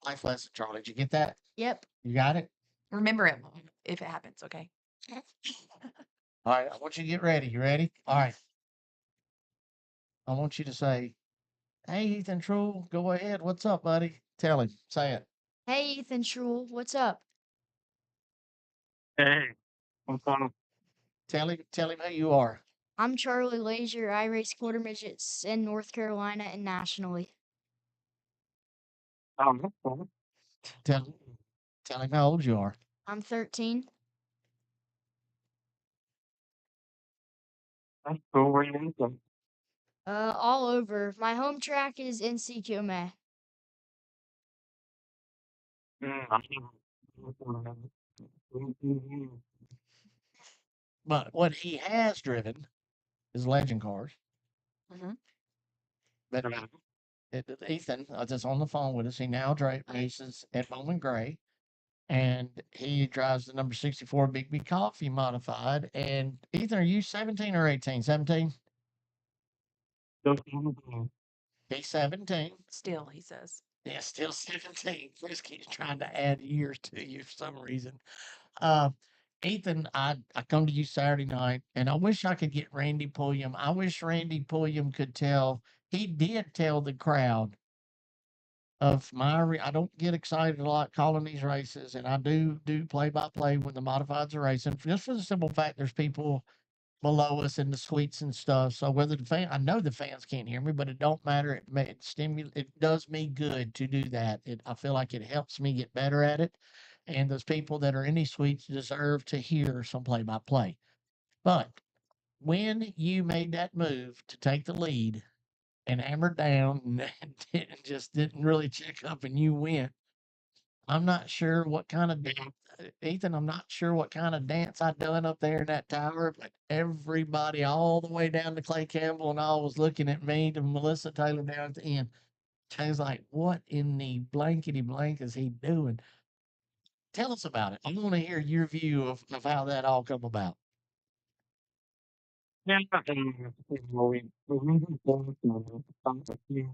[SPEAKER 1] Life lesson, Charlie. Did you get that?
[SPEAKER 6] Yep.
[SPEAKER 1] You got it?
[SPEAKER 3] Remember it if it happens, okay?
[SPEAKER 1] All right. I want you to get ready. You ready? All right. I want you to say, hey, Ethan Truel, go ahead. What's up, buddy? Tell him. Say it.
[SPEAKER 6] Hey, Ethan Truel, what's up?
[SPEAKER 7] Hey, what's up?
[SPEAKER 1] Tell him who you are.
[SPEAKER 6] I'm Charlie Lazier. I race quarter midgets in North Carolina and nationally.
[SPEAKER 7] That's cool.
[SPEAKER 1] Tell him how old you are.
[SPEAKER 6] I'm 13.
[SPEAKER 7] That's cool. Where you from?
[SPEAKER 6] All over. My home track is in CQMA.
[SPEAKER 1] But what he has driven is legend cars.
[SPEAKER 3] Mhm.
[SPEAKER 1] But Ethan, just on the phone with us, he now races at Bowman Gray, and he drives the number 64 Big B Coffee modified. And Ethan, are you 17 or 18? 17? He's 17.
[SPEAKER 3] Still, he says.
[SPEAKER 1] Yeah, still 17. Chris keeps trying to add years to you for some reason. Uh, Ethan, I come to you Saturday night, and I wish I could get Randy Pulliam. I wish Randy Pulliam could tell. He did tell the crowd of I don't get excited a lot calling these races, and I do play by play when the modifieds are racing, just for the simple fact there's people below us in the suites and stuff. So whether I know the fans can't hear me, but it don't matter. It does me good to do that. I feel like it helps me get better at it. And those people that are in these suites deserve to hear some play by play. But when you made that move to take the lead and hammered down and just didn't really check up and you went, I'm not sure what kind of Ethan, I'm not sure what kind of dance I done up there in that tower, but everybody all the way down to Clay Campbell and all was looking at me to Melissa Taylor down at the end. I was like, what in the blankety blank is he doing? Tell us about it. I want to hear your view of how that all come about.
[SPEAKER 7] Yeah, we just going to some of you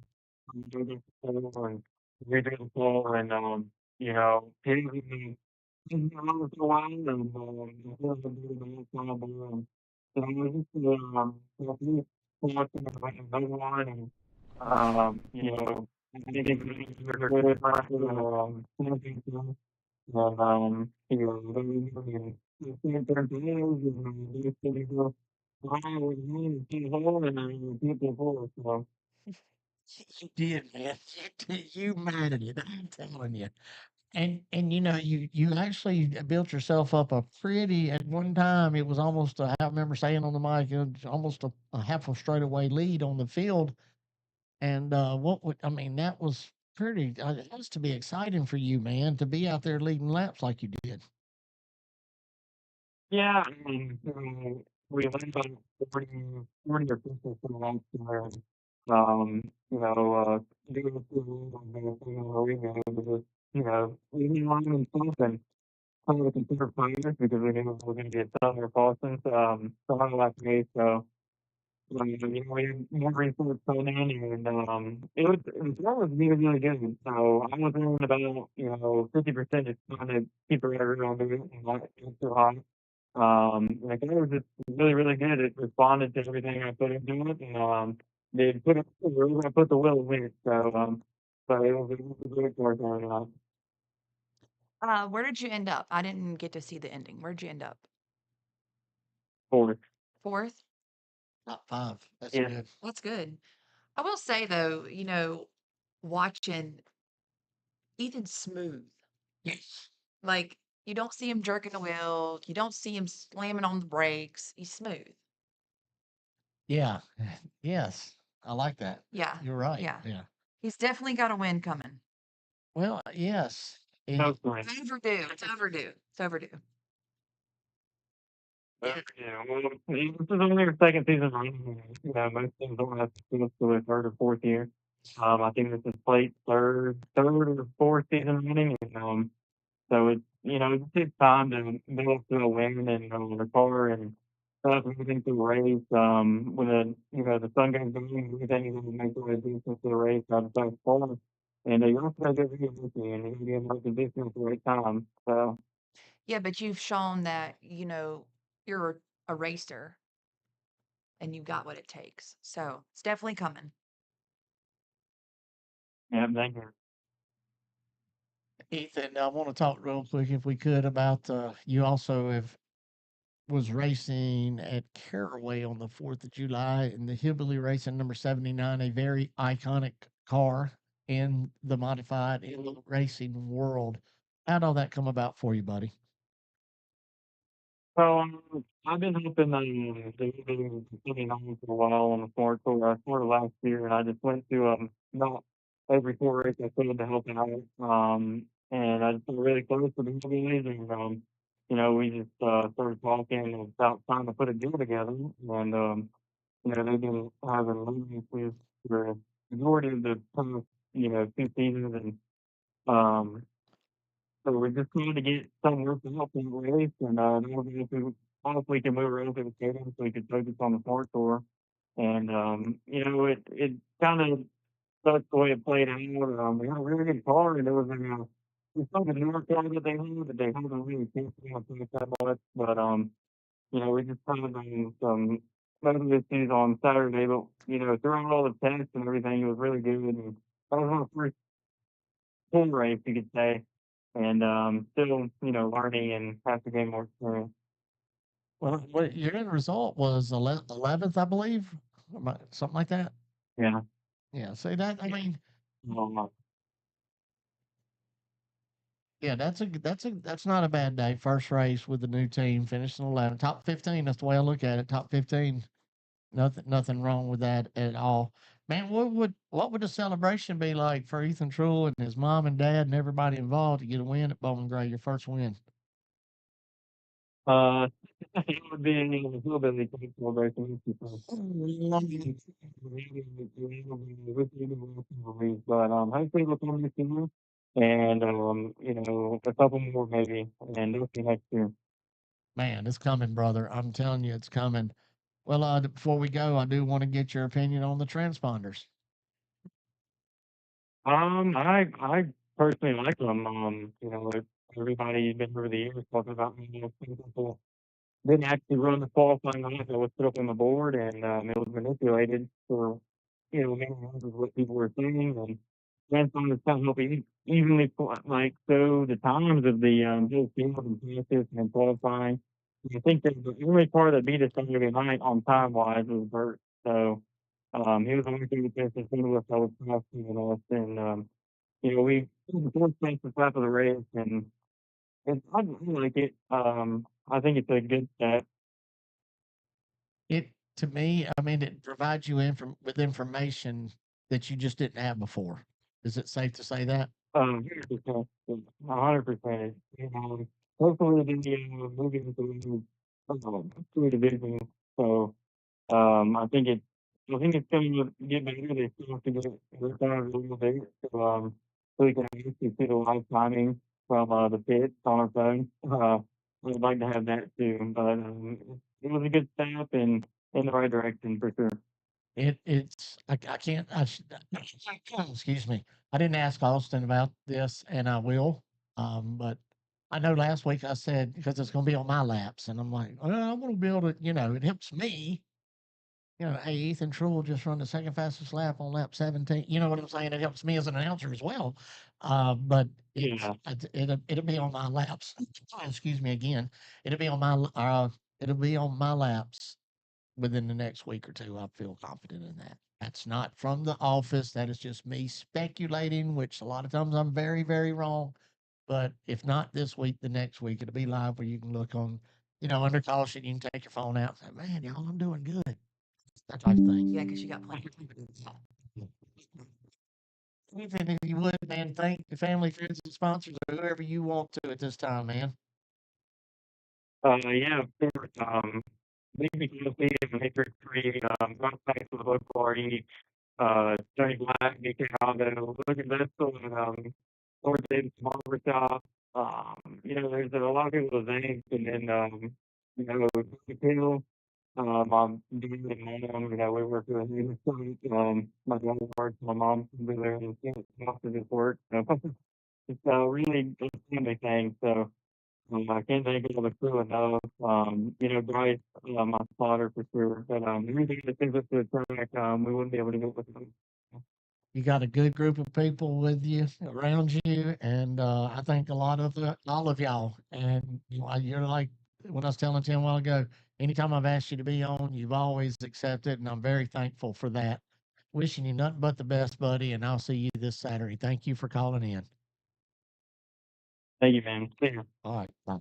[SPEAKER 7] do this and we do the poll and he was a while and he was a bit of a kind of so I was just he was another one and I think it's really good and
[SPEAKER 1] You did, man. You managed it. I'm telling you. And you actually built yourself up a pretty at one time it was almost I remember saying on the mic, almost a half a straightaway lead on the field. And what would I mean, that was pretty it has to be exciting for you, man, to be out there leading laps like you did.
[SPEAKER 7] Yeah, we had about 40 or 50 for last year. Doing leaving line and stuff and some of the consider players because we knew we were going to get Sumner Paulson, some of last day. So, we had more resources coming in and, that was really, really good. So I was in about, 50% just trying to keep the rudder on it and not get too high. Like it was just really, really good. It responded to everything I put into it, and they put the will in it. So it was a great work on
[SPEAKER 3] Where did you end up? I didn't get to see the ending. Where'd you end up?
[SPEAKER 7] forward.
[SPEAKER 3] Fourth?
[SPEAKER 1] Top 5. That's
[SPEAKER 7] Yeah.
[SPEAKER 1] good.
[SPEAKER 3] That's good. I will say though, watching Ethan's smooth.
[SPEAKER 1] Yes.
[SPEAKER 3] Like you don't see him jerking the wheel. You don't see him slamming on the brakes. He's smooth.
[SPEAKER 1] Yeah. Yes. I like that.
[SPEAKER 3] Yeah.
[SPEAKER 1] You're right.
[SPEAKER 3] Yeah.
[SPEAKER 1] Yeah.
[SPEAKER 3] He's definitely got a win coming.
[SPEAKER 1] Well, yes.
[SPEAKER 7] Hopefully.
[SPEAKER 3] It's overdue. It's overdue. It's overdue.
[SPEAKER 7] Yeah, well, this is only your second season running. Most teams don't have to finish to a third or fourth year. I think this is Slate's third or fourth season running, and so it takes time to build up to a win and the car and stuff everything through the race. When the sun goes down, everything is going to make the way decent to the race out of the far. And you also got to get really lucky and you got to get in the right position at the right time. So
[SPEAKER 3] Yeah, but you've shown that, you're a racer and you've got what it takes. So it's definitely coming.
[SPEAKER 7] yeah, thank you.
[SPEAKER 1] Ethan, I want to talk real quick, if we could, about you also was racing at Caraway on the 4th of July in the Hillbilly Racing number 79, a very iconic car in the modified racing world. How'd all that come about for you, buddy?
[SPEAKER 7] So I've been helping the city home for a while on the sport tour. I started last year, and I just went to not every four race I could to help out. And I just got really close to the guys, and we just started talking about trying to put a deal together, and they've been having losses for the majority of the past, 2 seasons, and so we're just trying to get some work out in the race, and then we're going to hopefully can move around to the stadium so we can focus on the Fort Tour. And it kind of sucks the way it played out. We had a really good car, and it was it's like a newer car that they haven't really tested on that much. But we just had some motor issues on Saturday, but throughout all the tests and everything, it was really good. And that was my first full race, you could say. And still, learning and have to gain more experience.
[SPEAKER 1] Well, what your end result was 11th, I believe, something like that.
[SPEAKER 7] Yeah.
[SPEAKER 1] Yeah. See that? I mean,
[SPEAKER 7] Um,
[SPEAKER 1] yeah, that's not a bad day. First race with the new team, finishing 11, top 15. That's the way I look at it. Top 15. Nothing wrong with that at all. Man, what would the celebration be like for Ethan Truel and his mom and dad and everybody involved to get a win at Bowman Gray, your first win?
[SPEAKER 7] it would be a little bit of a celebration. But hopefully we'll come this year, and a couple more maybe, and we'll see next year.
[SPEAKER 1] Man, it's coming, brother. I'm telling you, it's coming. Well, before we go, I do want to get your opinion on the transponders.
[SPEAKER 7] I personally like them. Everybody's been over the years talking about some people didn't actually run the qualifying lap that was put up on the board, and it was manipulated for many reasons what people were saying, and that's on the stuff helping evenly so the times of the whole field and practice and qualifying. I think that the only car that beat us Saturday night on time wise was Bert. So he was the only thing that finished in front of us that was faster than us, and we the fourth place the top of the race, and I like it. I think it's a good step.
[SPEAKER 1] It to me, I mean, it provides you with information that you just didn't have before. Is it safe to say that?
[SPEAKER 7] 100%. 100%. Hopefully the moving to two divisions. So I think it's going to get better. They still have to get worked on it a little bit. So we can actually see the live timing from the pits on our phone. I'd like to have that too. But it was a good step and in the right direction for sure.
[SPEAKER 1] I can't, excuse me. I didn't ask Austin about this, and I will. But I know last week I said, because it's going to be on my laps, and I'm like, well, I want to be able to, it helps me. Hey, Ethan Truel just run the second fastest lap on lap 17. You know what I'm saying? It helps me as an announcer as well. But
[SPEAKER 7] Yeah.
[SPEAKER 1] it'll be on my laps. Excuse me again. It'll be on my laps within the next week or two. I feel confident in that. That's not from the office. That is just me speculating, which a lot of times I'm very, very wrong. But if not this week, the next week, it'll be live where you can look on, under caution. You can take your phone out and say, man, y'all, I'm doing good. That type of thing.
[SPEAKER 3] Yeah, because you got plenty.
[SPEAKER 1] Ethan, if you would, man, thank the family, friends, and sponsors, or whoever you want to at this time, man.
[SPEAKER 7] Yeah, of course. Maybe Kelsey and Matrix 3, contacts with the local party, Johnny Black, Nick Aldo, look at that Lord Davis Barbershop. There's a lot of people with names, and then, Hill, my dad and mom, we work with him. My dad works, my mom can be there, and most of his work. So it's a really good family thing. So I can't thank all the crew enough. Bryce, my spotter for sure. But everything that brings us to the track, we wouldn't be able to get with them.
[SPEAKER 1] You got a good group of people with you around you, and I think all of y'all. And you're like when I was telling Tim a while ago. Anytime I've asked you to be on, you've always accepted, and I'm very thankful for that. Wishing you nothing but the best, buddy, and I'll see you this Saturday. Thank you for calling in.
[SPEAKER 7] Thank you, man. See you.
[SPEAKER 1] All right, bye.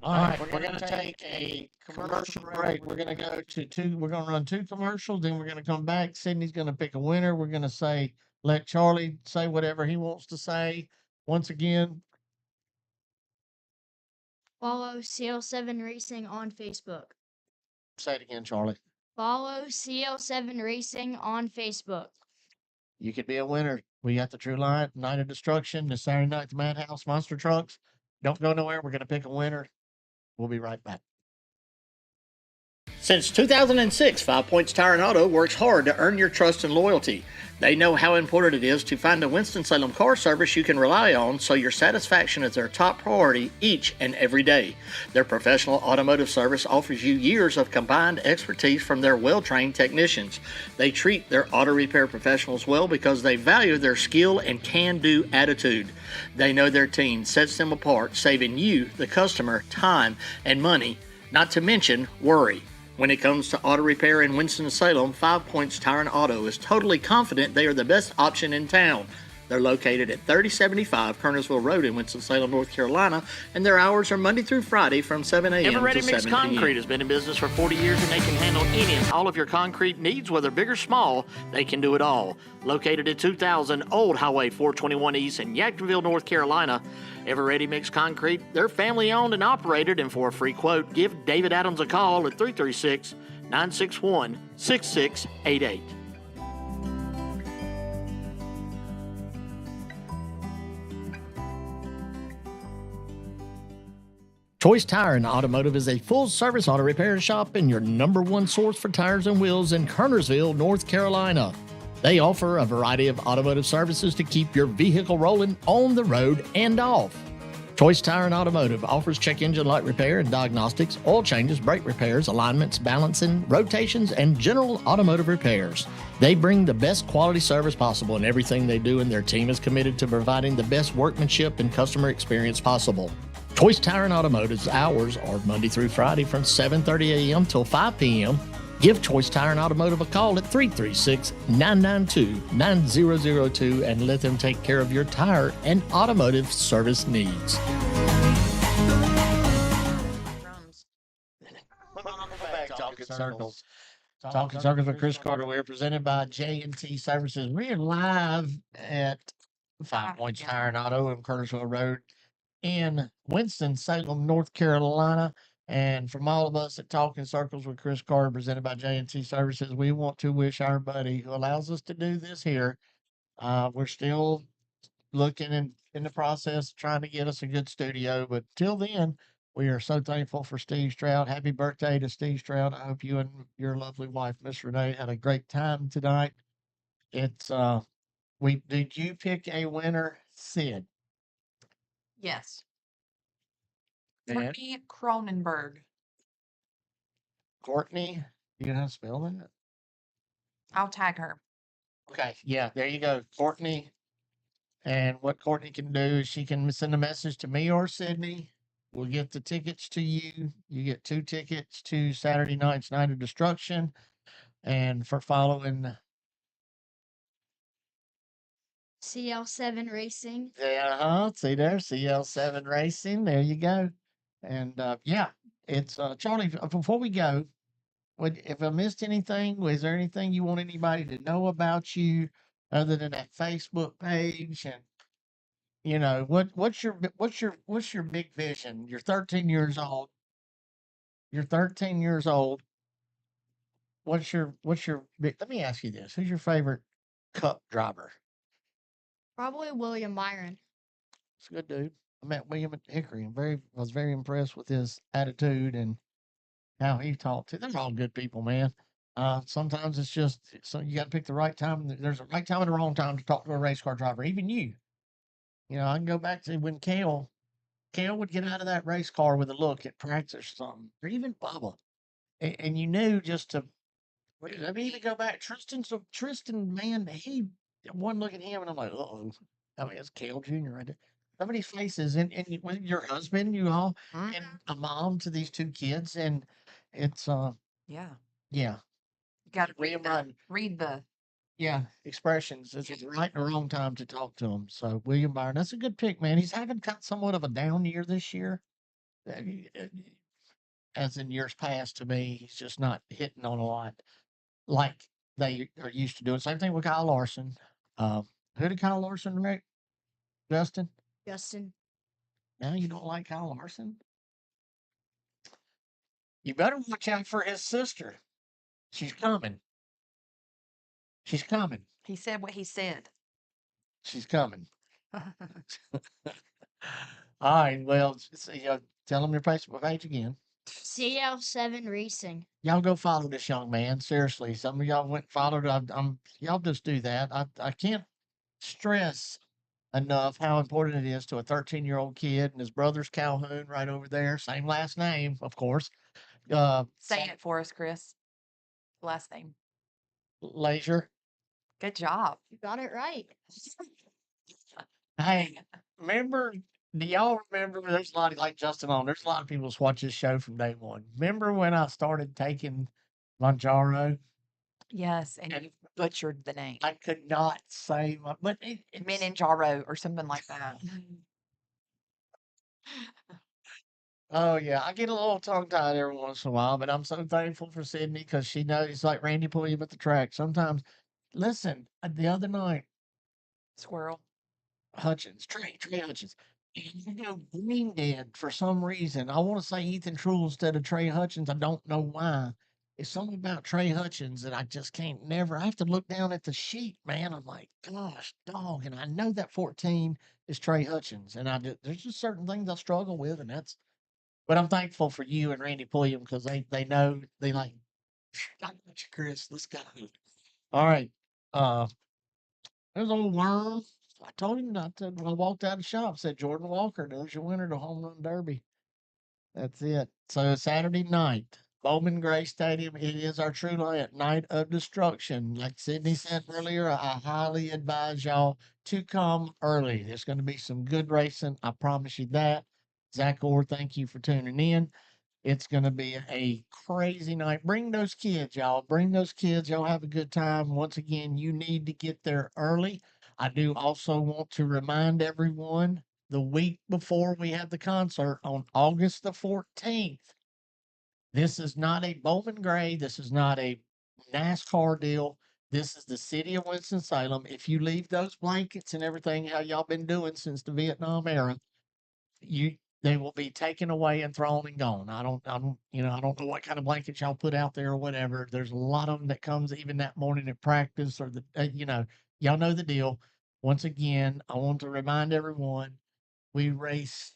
[SPEAKER 1] All right, we're going to take a commercial break. We're going to go to two. We're going to run two commercials. Then we're going to come back. Sydney's going to pick a winner. We're going to let Charlie say whatever he wants to say. Once again,
[SPEAKER 6] Follow CL7 Racing on Facebook.
[SPEAKER 1] Say it again, Charlie.
[SPEAKER 6] Follow CL7 Racing on Facebook.
[SPEAKER 1] You could be a winner. We got the True Light, Night of Destruction, the Saturday Night, the Madhouse, Monster Trucks. Don't go nowhere. We're going to pick a winner. We'll be right back.
[SPEAKER 8] Since 2006, 5 Points Tire and Auto works hard to earn your trust and loyalty. They know how important it is to find a Winston-Salem car service you can rely on, so your satisfaction is their top priority each and every day. Their professional automotive service offers you years of combined expertise from their well-trained technicians. They treat their auto repair professionals well because they value their skill and can-do attitude. They know their team sets them apart, saving you, the customer, time and money, not to mention worry. When it comes to auto repair in Winston-Salem, 5 Points Tire and Auto is totally confident they are the best option in town. They're located at 3075 Kernersville Road in Winston-Salem, North Carolina, and their hours are Monday through Friday from 7 a.m. to 7
[SPEAKER 10] Ever-Ready Mix
[SPEAKER 8] p.m.
[SPEAKER 10] Concrete has been in business for 40 years, and they can handle any and all of your concrete needs, whether big or small. They can do it all. Located at 2000 Old Highway 421 East in Yadkinville, North Carolina, Ever-Ready Mix Concrete, they're family-owned and operated, and for a free quote, give David Adams a call at 336-961-6688.
[SPEAKER 8] Choice Tire and Automotive is a full-service auto repair shop and your number one source for tires and wheels in Kernersville, North Carolina. They offer a variety of automotive services to keep your vehicle rolling on the road and off. Choice Tire and Automotive offers check engine light repair and diagnostics, oil changes, brake repairs, alignments, balancing, rotations, and general automotive repairs. They bring the best quality service possible in everything they do, and their team is committed to providing the best workmanship and customer experience possible. Choice Tire and Automotive's hours are Monday through Friday from 7:30 a.m. till 5 p.m. Give Choice Tire and Automotive a call at 336-992-9002 and let them take care of your tire and automotive service needs.
[SPEAKER 1] Talking Circles. Talking Circles with Chris Carter. We're presented by J&T Services. We are live at 5 Points Tire and Auto on Kernersville Road in Winston-Salem, North Carolina. And from all of us at Talking Circles with Chris Carter, presented by J&T Services, we want to wish our buddy who allows us to do this here. We're still looking in the process, trying to get us a good studio. But till then, we are so thankful for Steve Stroud. Happy birthday to Steve Stroud. I hope you and your lovely wife, Miss Renee, had a great time tonight. It's did you pick a winner, Sid?
[SPEAKER 3] Yes.
[SPEAKER 1] Dan?
[SPEAKER 3] Courtney Cronenberg.
[SPEAKER 1] Courtney, you know how to spell that?
[SPEAKER 3] I'll tag her.
[SPEAKER 1] Okay, yeah, there you go, Courtney. And what Courtney can do is she can send a message to me or Sydney. We'll get the tickets to you. You get 2 tickets to Saturday night's Night of Destruction. And for following
[SPEAKER 6] CL7 Racing.
[SPEAKER 1] Yeah, see there, CL7 Racing. There you go. And yeah, it's Charlie. Before we go, if I missed anything, was there anything you want anybody to know about you other than that Facebook page? And you know what's your big vision? You're 13 years old. You're 13 years old. What's your let me ask you this: who's your favorite Cup driver?
[SPEAKER 6] Probably William Byron.
[SPEAKER 1] It's a good dude. I met William at Hickory and was very impressed with his attitude and how he talked to. They're all good people, man. Sometimes it's just so you got to pick the right time. There's a right time and a wrong time to talk to a race car driver. Even you. You know, I can go back to when Kale would get out of that race car with a look at practice or something, or even Bubba, and you knew just to. Let me even go back. Tristan, man, he one look at him and I'm like, oh, I mean, it's Kale Jr. right there. Some of these faces, and with your husband, you all, and a mom to these 2 kids, and it's
[SPEAKER 3] Yeah.
[SPEAKER 1] yeah,
[SPEAKER 3] You got to
[SPEAKER 1] William
[SPEAKER 3] read
[SPEAKER 1] Byron.
[SPEAKER 3] read the
[SPEAKER 1] Yeah, expressions. It's the right and the wrong time to talk to him. So William Byron, that's a good pick, man. He's having got somewhat of a down year this year, as in years past. To me, he's just not hitting on a lot like they are used to doing. Same thing with Kyle Larson. Who did Kyle Larson wreck? Justin?
[SPEAKER 6] Justin.
[SPEAKER 1] Now you don't like Kyle Larson? You better watch out for his sister. She's coming. She's coming.
[SPEAKER 3] He said what he said.
[SPEAKER 1] She's coming. All right. Well, tell them your Facebook page again.
[SPEAKER 6] CL7 Racing.
[SPEAKER 1] Y'all go follow this young man. Seriously, some of y'all went and followed. Y'all just do that. I can't stress enough how important it is to a 13-year-old kid, and his brother's Calhoun right over there. Same last name, of course.
[SPEAKER 3] Say it for us, Chris. Last name.
[SPEAKER 1] Leisure.
[SPEAKER 3] Good job.
[SPEAKER 6] You got it right.
[SPEAKER 1] Hey, do y'all remember, there's a lot of, like Justin on, there's a lot of people that's watch this show from day one. Remember when I started taking Manjaro?
[SPEAKER 3] Yes, and you butchered the name.
[SPEAKER 1] I could not say, but it's,
[SPEAKER 3] Meninjaro or something like that.
[SPEAKER 1] oh yeah, I get a little tongue tied every once in a while, but I'm so thankful for Sydney because she knows, like Randy Pulliam at the track. Sometimes, listen, the other night,
[SPEAKER 3] Squirrel.
[SPEAKER 1] Hutchins, Trey Hutchins. Green Dead for some reason. I want to say Ethan Truel instead of Trey Hutchins. I don't know why. It's something about Trey Hutchins that I just can't never. I have to look down at the sheet, man. I'm like, gosh, dog. And I know that 14 is Trey Hutchins. And there's just certain things I struggle with, and that's. But I'm thankful for you and Randy Pulliam because they know they like. I got you, Chris. Let's go. All right. There's old Worm. I told him not to. When I walked out of the shop, said Jordan Walker, there's your winner to Home Run Derby. That's it. So Saturday night, Bowman Gray Stadium. It is our True Light Night of Destruction. Like Sydney said earlier, I highly advise y'all to come early. There's going to be some good racing. I promise you that. Zach Orr, thank you for tuning in. It's going to be a crazy night. Bring those kids, y'all. Bring those kids. Y'all have a good time. Once again, you need to get there early. I do also want to remind everyone the week before we have the concert on August the 14th. This is not a Bowman Gray. This is not a NASCAR deal. This is the city of Winston-Salem. If you leave those blankets and everything, how y'all been doing since the Vietnam era, they will be taken away and thrown and gone. I don't know what kind of blankets y'all put out there or whatever. There's a lot of them that comes even that morning at practice or y'all know the deal. Once again, I want to remind everyone, we race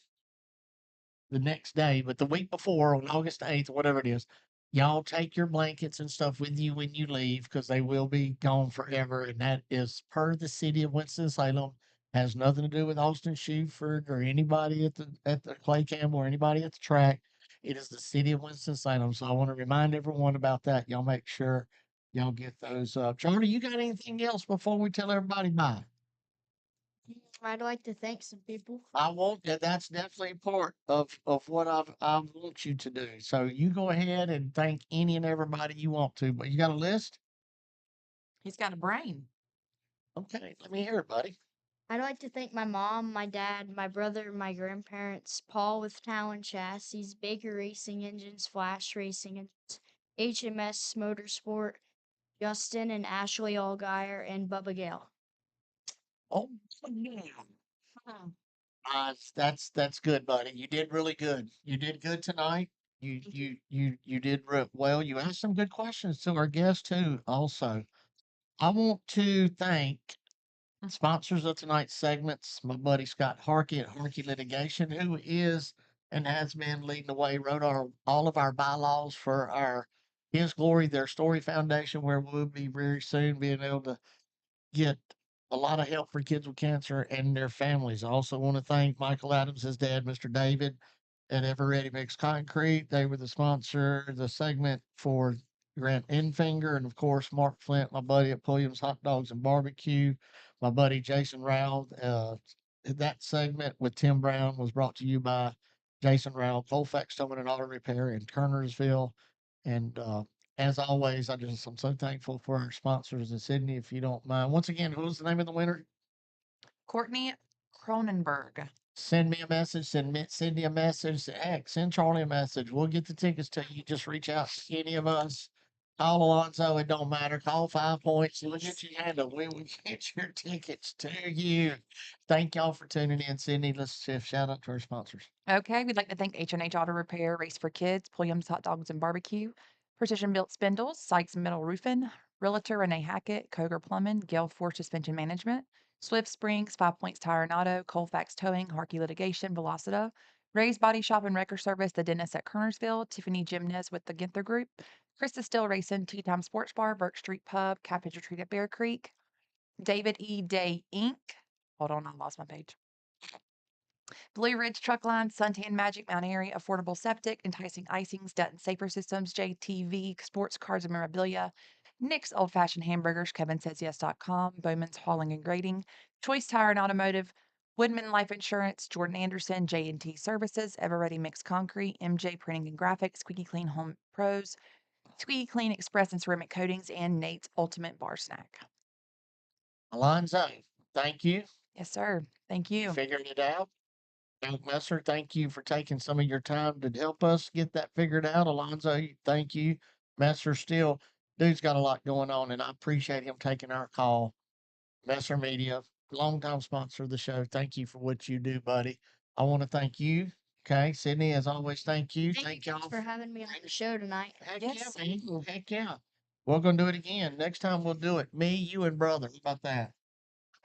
[SPEAKER 1] the next day, but the week before on August 8th, or whatever it is, y'all take your blankets and stuff with you when you leave because they will be gone forever. And that is per the city of Winston-Salem. Has nothing to do with Austin Shuford or anybody at the Clay Campbell or anybody at the track. It is the city of Winston-Salem. So I want to remind everyone about that. Y'all make sure y'all get those up. Charlie, you got anything else before we tell everybody bye?
[SPEAKER 6] I'd like to thank some people.
[SPEAKER 1] I want that. That's definitely part of what I want you to do. So you go ahead and thank any and everybody you want to. But you got a list?
[SPEAKER 3] He's got a brain.
[SPEAKER 1] Okay, let me hear it, buddy.
[SPEAKER 6] I'd like to thank my mom, my dad, my brother, my grandparents, Paul with Talon Chassis, Baker Racing Engines, Flash Racing Engines, HMS Motorsport, Justin and Ashley Allgaier, and Bubba Gale.
[SPEAKER 1] Oh, yeah. That's good, buddy. You did really good. You did good tonight. You did well. You asked some good questions to our guests too. Also, I want to thank sponsors of tonight's segments. My buddy Scott Harkey at Harkey Litigation, who is and has been leading the way, wrote all of our bylaws for our His Glory, Their Story Foundation, where we'll be very soon being able to get a lot of help for kids with cancer and their families. I also want to thank Michael Adams, his dad, Mr. David, at Ever Ready Mix Concrete. They were the sponsor, the segment for Grant Enfinger, and of course, Mark Flint, my buddy at Pulliam's Hot Dogs and Barbecue, my buddy Jason Rowell. That segment with Tim Brown was brought to you by Jason Rowell, Colfax Towing and Auto Repair in Kernersville. And as always, I'm so thankful for our sponsors in Sydney. If you don't mind, once again, who's the name of the winner?
[SPEAKER 3] Courtney Cronenberg.
[SPEAKER 1] Send me a message. Send Sydney a message. Heck, send Charlie a message. We'll get the tickets to you. Just reach out to any of us. Call Alonzo. It don't matter. Call 5 Points. We'll get you handled. We will get your tickets to you. Thank y'all for tuning in, Sydney. Let's shout out to our sponsors.
[SPEAKER 3] Okay, we'd like to thank H&H Auto Repair, Race for Kids, Pulliam's Hot Dogs and Barbecue, Precision Built Spindles, Sykes Metal Roofing, Realtor Renee Hackett, Koger Plumbing, Gale Force Suspension Management, Swift Springs, 5 Points Tire and Auto, Colfax Towing, Harkey Litigation, Velocita, Ray's Body Shop and Wrecker Service, The Dentist at Kernersville, Tiffany Gymnast with the Ginther Group, Krista Still Racing, Tea Time Sports Bar, Burke Street Pub, Cabbage Retreat at Bear Creek, David E. Day Inc. Hold on, I lost my page. Blue Ridge Truck Line, Suntan Magic, Mount Airy, Affordable Septic, Enticing Icings, Dutton Safer Systems, JTV, Sports Cards and Memorabilia, Nick's Old Fashioned Hamburgers, KevinSaysYes.com, Bowman's Hauling and Grading, Choice Tire and Automotive, Woodman Life Insurance, Jordan Anderson, J&T Services, Everready Mixed Concrete, MJ Printing and Graphics, Squeaky Clean Home Pros, Squeaky Clean Express and Ceramic Coatings, and Nate's Ultimate Bar Snack.
[SPEAKER 1] Alonzo, thank you.
[SPEAKER 3] Yes, sir. Thank
[SPEAKER 1] You
[SPEAKER 3] you.
[SPEAKER 1] figured it out. Doug Messer, thank you for taking some of your time to help us get that figured out. Alonzo, thank you. Messer still, dude's got a lot going on, and I appreciate him taking our call. Messer Media, longtime sponsor of the show. Thank you for what you do, buddy. I want to thank you. Okay, Sydney, as always, thank you.
[SPEAKER 6] Thank you guys for having me on the show tonight.
[SPEAKER 1] Heck
[SPEAKER 3] Yes.
[SPEAKER 1] yeah, man. Heck yeah. We're gonna do it again. Next time we'll do it. Me, you, and brother. How about that?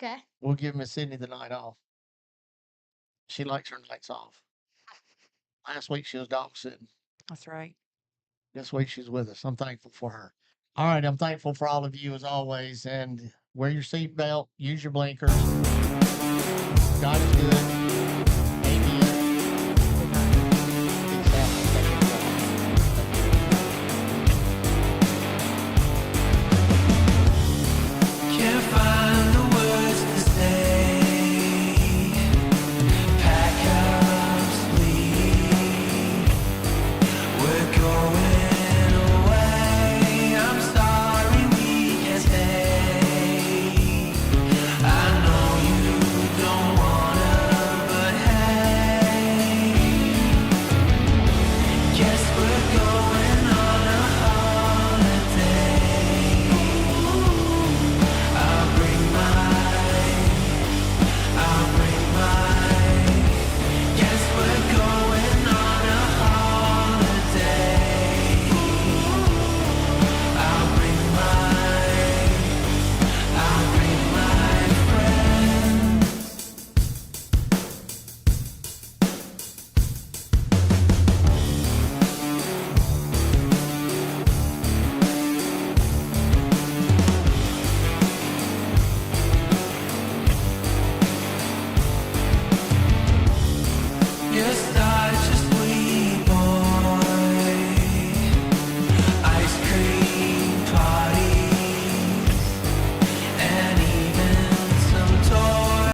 [SPEAKER 6] Okay.
[SPEAKER 1] We'll give Miss Sydney the night off. She likes her nights off. Last week she was dog sitting.
[SPEAKER 3] That's right.
[SPEAKER 1] This week she's with us. I'm thankful for her. All right, I'm thankful for all of you as always. And wear your seatbelt, use your blinkers. God is good.